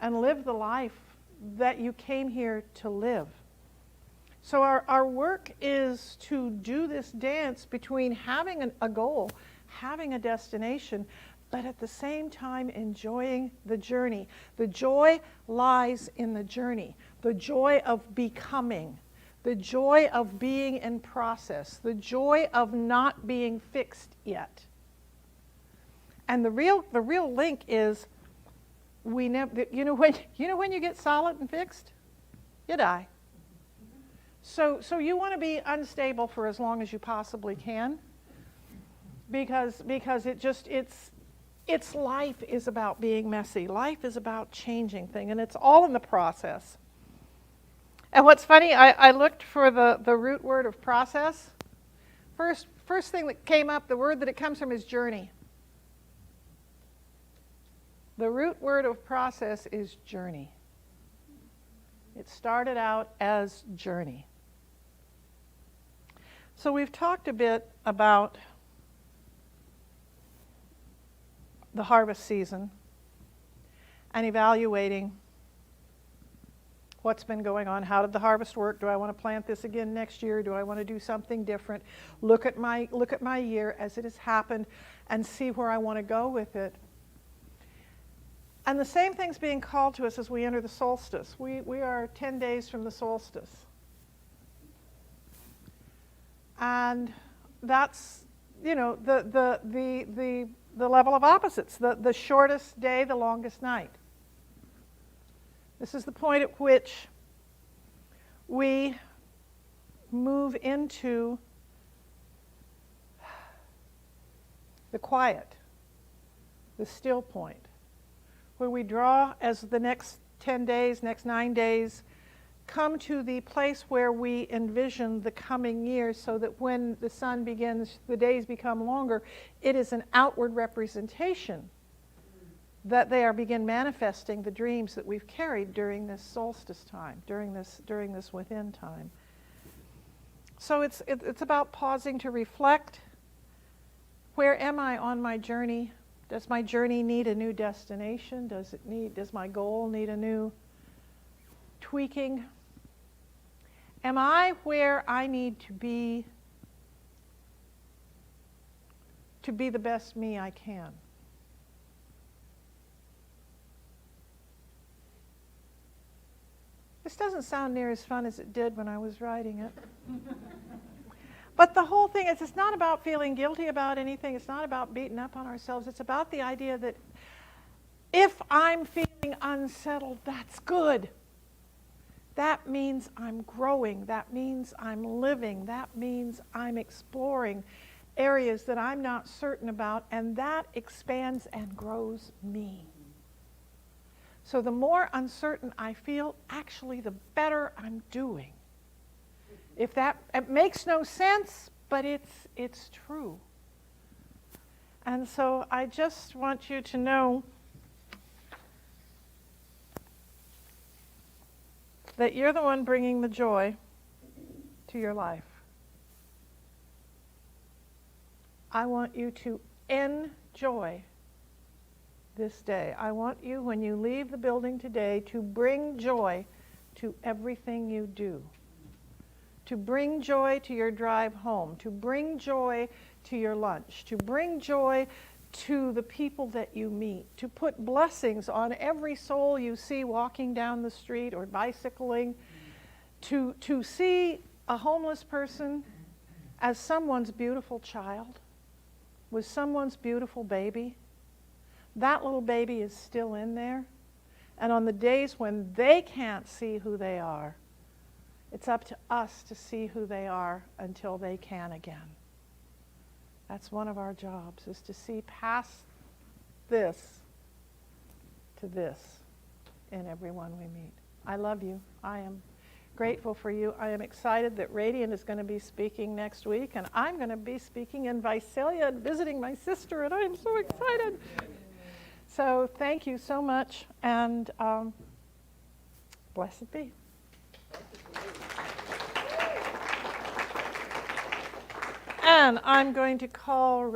and live the life that you came here to live. So our work is to do this dance between having a goal, having a destination, but at the same time enjoying the journey. The joy lies in the journey, the joy of becoming, the joy of being in process, the joy of not being fixed yet. And the real link is when you get solid and fixed, you die. So you want to be unstable for as long as you possibly can, because it's life is about being messy. Life is about changing things, and it's all in the process. And what's funny, I looked for the root word of process. First thing that came up, the word that it comes from is journey. The root word of process is journey. It started out as journey. So we've talked a bit about the harvest season and evaluating what's been going on. How did the harvest work? Do I want to plant this again next year? Do I want to do something different? Look at my year as it has happened and see where I want to go with it. And the same thing's being called to us as we enter the solstice. We are 10 days from the solstice. And that's, the level of opposites. The shortest day, the longest night. This is the point at which we move into the quiet, the still point, where we draw as the next 10 days, next 9 days, come to the place where we envision the coming year, so that when the sun begins, the days become longer, it is an outward representation that they begin manifesting the dreams that we've carried during this solstice time, during this within time. So it's about pausing to reflect. Where am I on my journey? Does my journey need a new destination? Does my goal need a new tweaking? Am I where I need to be the best me I can? This doesn't sound near as fun as it did when I was writing it. But the whole thing is, it's not about feeling guilty about anything. It's not about beating up on ourselves. It's about the idea that if I'm feeling unsettled, that's good. That means I'm growing. That means I'm living. That means I'm exploring areas that I'm not certain about, and that expands and grows me. So the more uncertain I feel, actually the better I'm doing. It makes no sense, but it's true. And so I just want you to know that you're the one bringing the joy to your life. I want you to enjoy this day. I want you, when you leave the building today, to bring joy to everything you do. To bring joy to your drive home, to bring joy to your lunch, to bring joy to the people that you meet, to put blessings on every soul you see walking down the street or bicycling, to see a homeless person as someone's beautiful child, with someone's beautiful baby. That little baby is still in there. And on the days when they can't see who they are, it's up to us to see who they are until they can again. That's one of our jobs, is to see past this to this in everyone we meet. I love you. I am grateful for you. I am excited that Radiant is going to be speaking next week, and I'm going to be speaking in Visalia and visiting my sister, and I am so excited. So thank you so much, and blessed be. And I'm going to call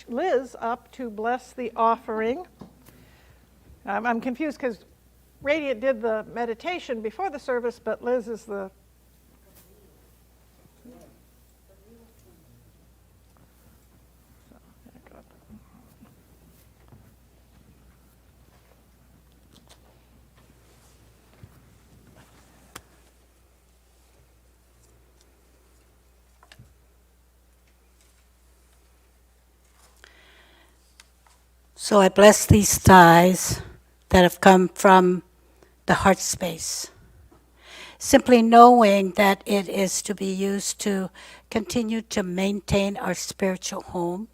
Liz up to bless the offering. I'm confused because Radiant did the meditation before the service, but Liz is the... So I bless these ties that have come from the heart space. simply knowing that it is to be used to continue to maintain our spiritual home,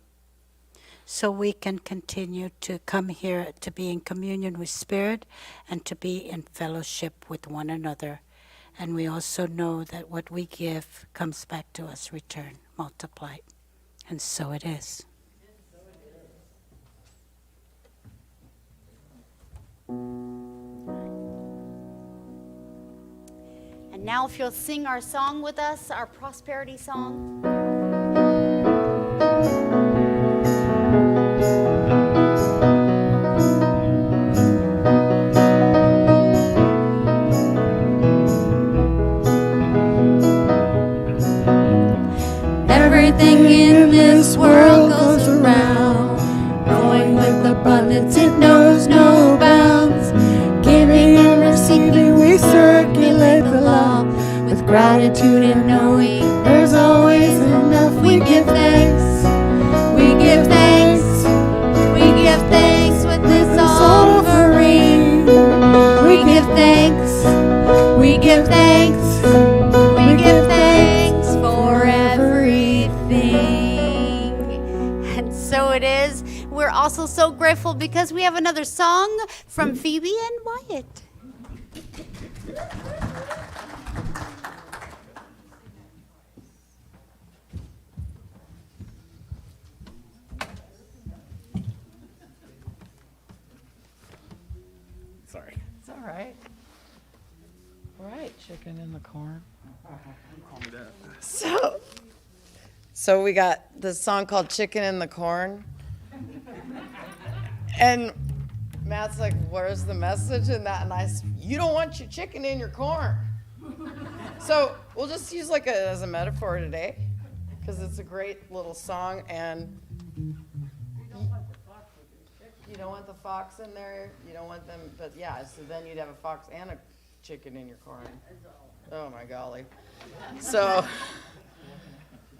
so we can continue to come here to be in communion with Spirit and to be in fellowship with one another. And we also know that what we give comes back to us return, multiplied. And so it is. And now if you'll sing our song with us, our prosperity song. Everything in this world goes around, going with abundance, it knows no bounds. Giving and receiving, we circulate the law with gratitude and knowing there's always enough. We give thanks, we give thanks, we give thanks with this offering. We give thanks, we give thanks, we give thanks for everything. And so it is. We're also so grateful because we have another song from Phoebe and Wyatt. Sorry. It's all right. All right, chicken in the corn. Call me that. So we got this song called Chicken in the Corn. And Matt's like, where's the message in that? And you don't want your chicken in your corn. So we'll just use as a metaphor today, because it's a great little song, and you don't want the fox in there. You don't want them, but yeah, so then you'd have a fox and a chicken in your corn. Oh my golly. So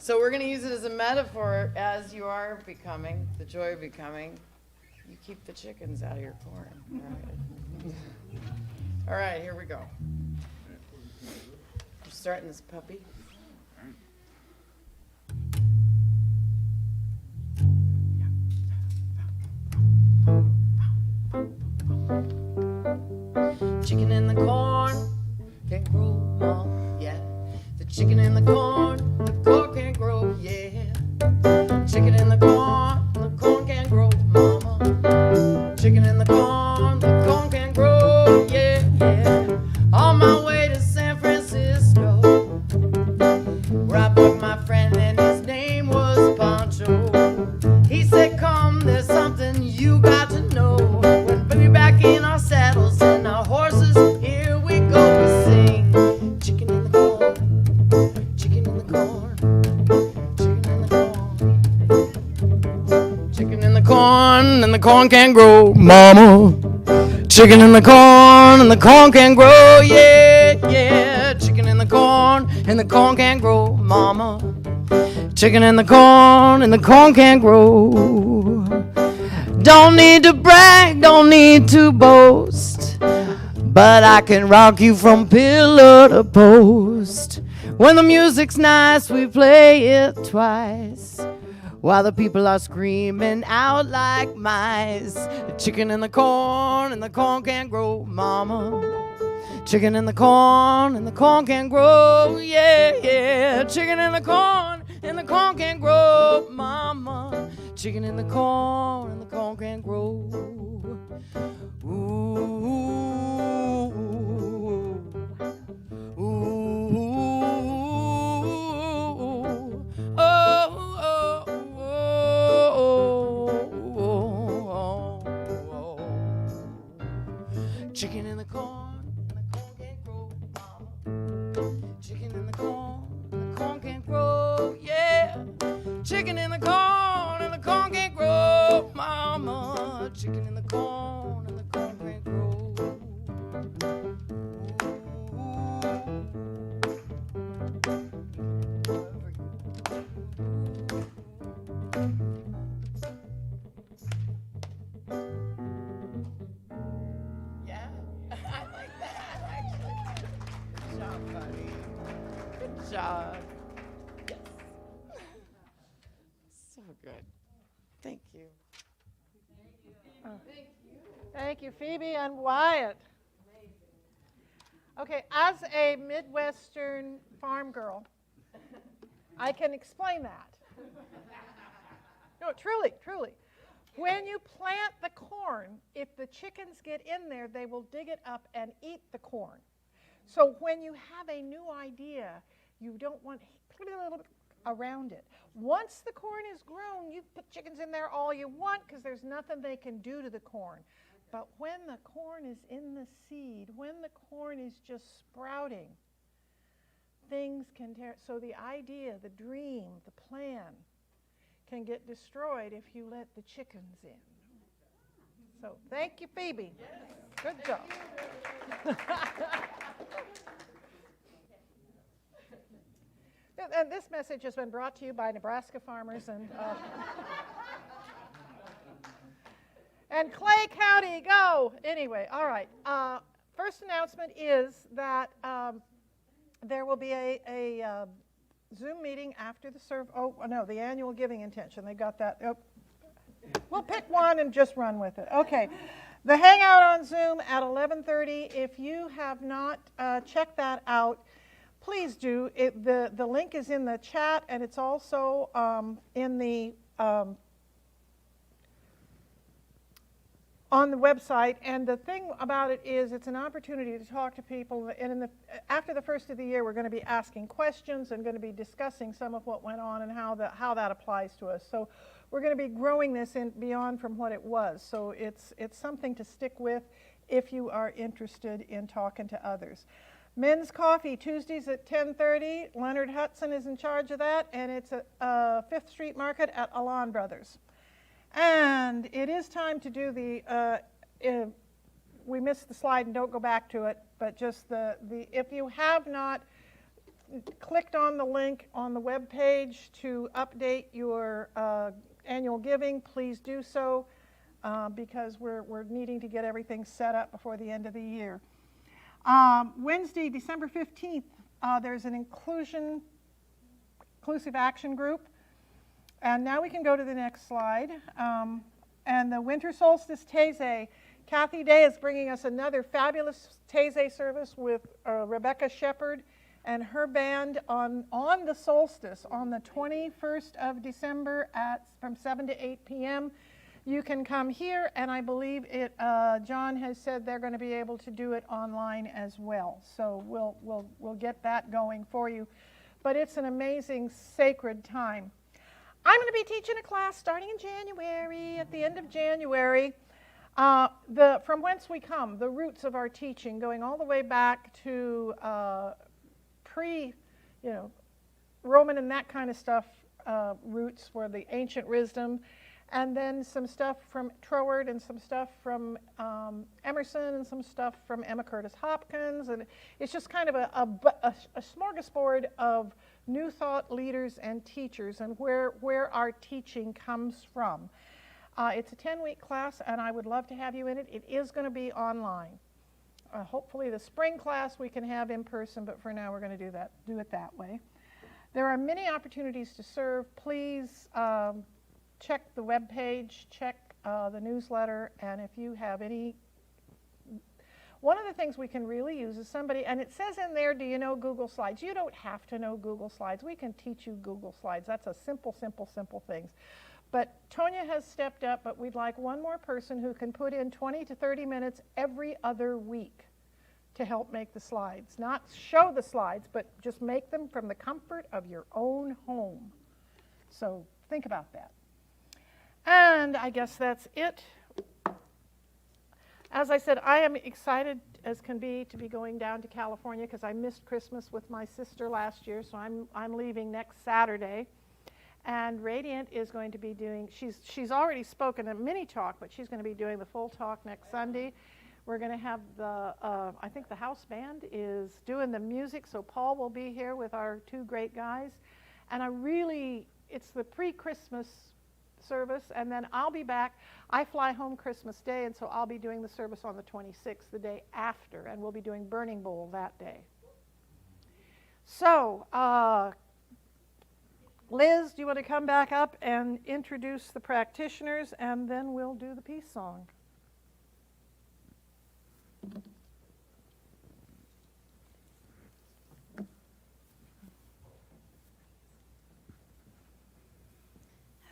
we're going to use it as a metaphor as you are becoming, the joy of becoming. You keep the chickens out of your corn. All right. All right, here we go. We're starting this puppy. Chicken in the corn can't grow, Mom, yeah. The chicken in the corn can't grow, yeah. Chicken in the corn can't grow, Mama. Chicken in the corn can't grow, yeah, yeah. On my way to San Francisco, where I met my friend and his name was Pancho. He said, come, there's something you got to know. When we back in our saddles and our horses, here we go, we sing. Chicken in the corn, chicken in the corn, chicken in the corn. Chicken in the corn and the corn can't grow, Mama. Chicken in the corn and the corn can't grow, yeah, yeah. Chicken in the corn and the corn can't grow, Mama. Chicken in the corn and the corn can't grow. Don't need to brag, don't need to boast, but I can rock you from pillar to post. When the music's nice, we play it twice, while the people are screaming out like mice. Chicken in the corn and the corn can't grow, Mama. Chicken in the corn and the corn can't grow, yeah, yeah. Chicken in the corn and the corn can't grow, Mama. Chicken in the corn and the corn can't grow. Ooh, ooh, ooh, oh, oh, oh. Chicken in the corn and the corn can't grow, Mama. Chicken in the corn and the corn can't grow, yeah. Chicken in the corn and the corn can't grow, Mama. Chicken in the job. Yes. So good. Thank you. Thank you, Phoebe and Wyatt. Okay, as a Midwestern farm girl, I can explain that. No, truly, truly. When you plant the corn, if the chickens get in there, they will dig it up and eat the corn. So when you have a new idea, you don't want around it. Once the corn is grown, you put chickens in there all you want because there's nothing they can do to the corn. But when the corn is in the seed, when the corn is just sprouting, things can tear. So the idea, the dream, the plan can get destroyed if you let the chickens in. So thank you, Phoebe. Yes. Good job. And this message has been brought to you by Nebraska farmers and Clay County, go! Anyway, all right. First announcement is that there will be a Zoom meeting after the the annual giving intention. They got that. Oh. We'll pick one and just run with it. Okay. The hangout on Zoom at 11:30. If you have not checked that out, please do. The link is in the chat, and it's also in the on the website. And the thing about it is it's an opportunity to talk to people. And after the first of the year, we're going to be asking questions and going to be discussing some of what went on and how that applies to us. So we're going to be growing this beyond from what it was. So it's something to stick with if you are interested in talking to others. Men's Coffee, Tuesdays at 10:30. Leonard Hudson is in charge of that, and it's at 5th Street Market at Alon Brothers. And it is time to do we missed the slide and don't go back to it, but just if you have not clicked on the link on the web page to update your annual giving, please do so because we're needing to get everything set up before the end of the year. Wednesday, December 15th, there's an inclusive action group. And now we can go to the next slide. And the Winter Solstice Taizé. Kathy Day is bringing us another fabulous Taizé service with Rebecca Shepard and her band on the solstice on the 21st of December from 7 to 8 p.m. You can come here, and I believe John has said they're going to be able to do it online as well. So we'll get that going for you. But it's an amazing, sacred time. I'm going to be teaching a class starting in January, at the end of January. From whence we come, the roots of our teaching, going all the way back to Roman and that kind of stuff, roots for the ancient wisdom, and then some stuff from Troward and some stuff from Emerson and some stuff from Emma Curtis Hopkins. And it's just kind of a smorgasbord of new thought leaders and teachers and where our teaching comes from. It's a 10-week class, and I would love to have you in it. It is going to be online. Hopefully the spring class we can have in person, but for now we're going to do it that way. There are many opportunities to serve. Please check the web page, check the newsletter, and if you have any. One of the things we can really use is somebody, and it says in there, do you know Google Slides? You don't have to know Google Slides. We can teach you Google Slides. That's a simple things. But Tonya has stepped up, but we'd like one more person who can put in 20 to 30 minutes every other week to help make the slides. Not show the slides, but just make them from the comfort of your own home. So think about that. And I guess that's it. As I said, I am excited as can be to be going down to California because I missed Christmas with my sister last year, so I'm leaving next Saturday. And Radiant is going to be doing, she's already spoken a mini talk, but she's going to be doing the full talk next Sunday. We're going to have I think the house band is doing the music, so Paul will be here with our two great guys. And it's the pre-Christmas service, and then I'll be back. I fly home Christmas Day, and so I'll be doing the service on the 26th, the day after, and we'll be doing Burning Bowl that day. So, Liz, do you want to come back up and introduce the practitioners, and then we'll do the peace song.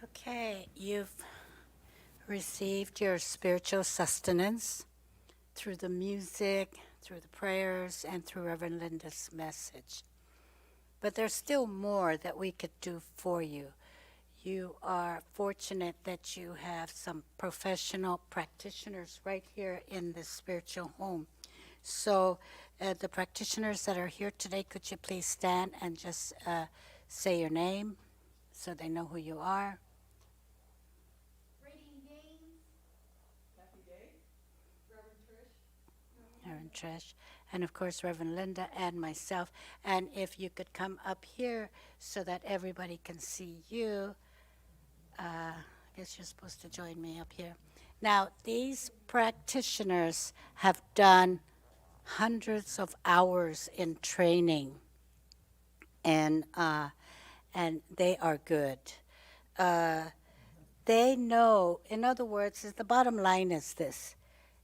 Okay, you've received your spiritual sustenance through the music, through the prayers, and through Reverend Linda's message. But there's still more that we could do for you. You are fortunate that you have some professional practitioners right here in this spiritual home. So the practitioners that are here today, could you please stand and just say your name so they know who you are? Reverend Trish, and of course Reverend Linda and myself. And if you could come up here so that everybody can see you. I guess you're supposed to join me up here. Now, these practitioners have done hundreds of hours in training, and they are good. They know, in other words, the bottom line is this.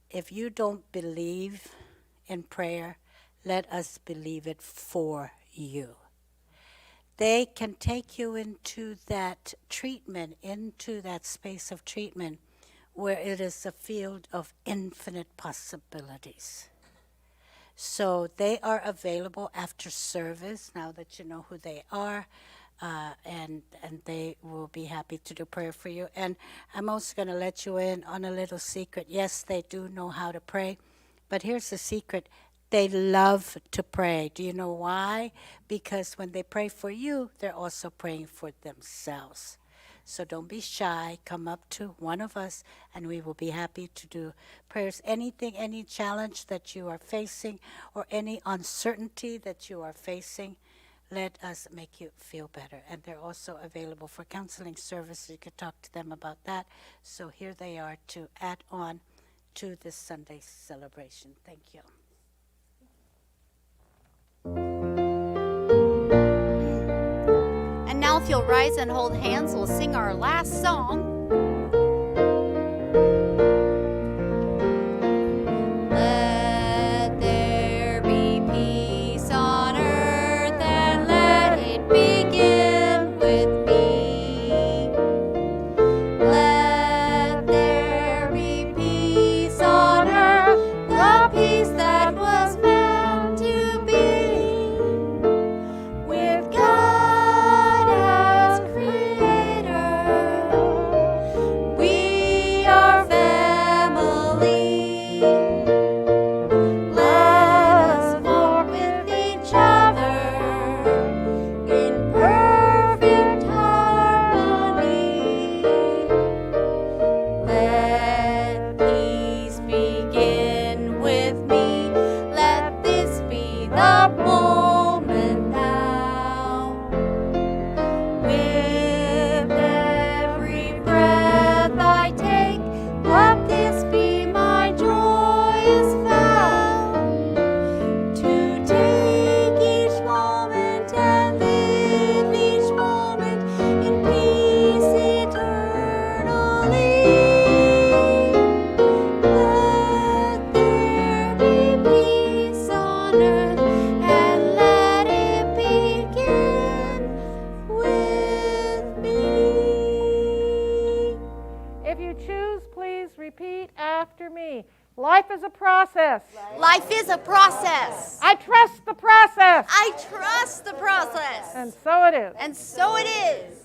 If you don't believe in prayer, let us believe it for you. They can take you into that treatment, into that space of treatment where it is a field of infinite possibilities. So they are available after service, now that you know who they are, and they will be happy to do prayer for you. And I'm also going to let you in on a little secret. Yes, they do know how to pray, but here's the secret. They love to pray. Do you know why? Because when they pray for you, they're also praying for themselves. So don't be shy. Come up to one of us, and we will be happy to do prayers. Anything, any challenge that you are facing, or any uncertainty that you are facing, let us make you feel better. And they're also available for counseling services. You could talk to them about that. So here they are to add on to this Sunday celebration. Thank you. And now if you'll rise and hold hands, we'll sing our last song. Let there be peace on earth, and let it begin with me. Let there be peace on earth, the peace that was meant to be, with God as creator. We are family. Let us walk with each other in perfect harmony. Let peace begin with me. Let this be the moment now. With every breath I take, let this be my joyous vow. To take each moment and live each moment in peace eternally. Let there be peace on earth, and let it begin with me. If you choose, please repeat after me. Life is a process. Life is a process. I trust the process. I trust the process. And so it is. And so it is.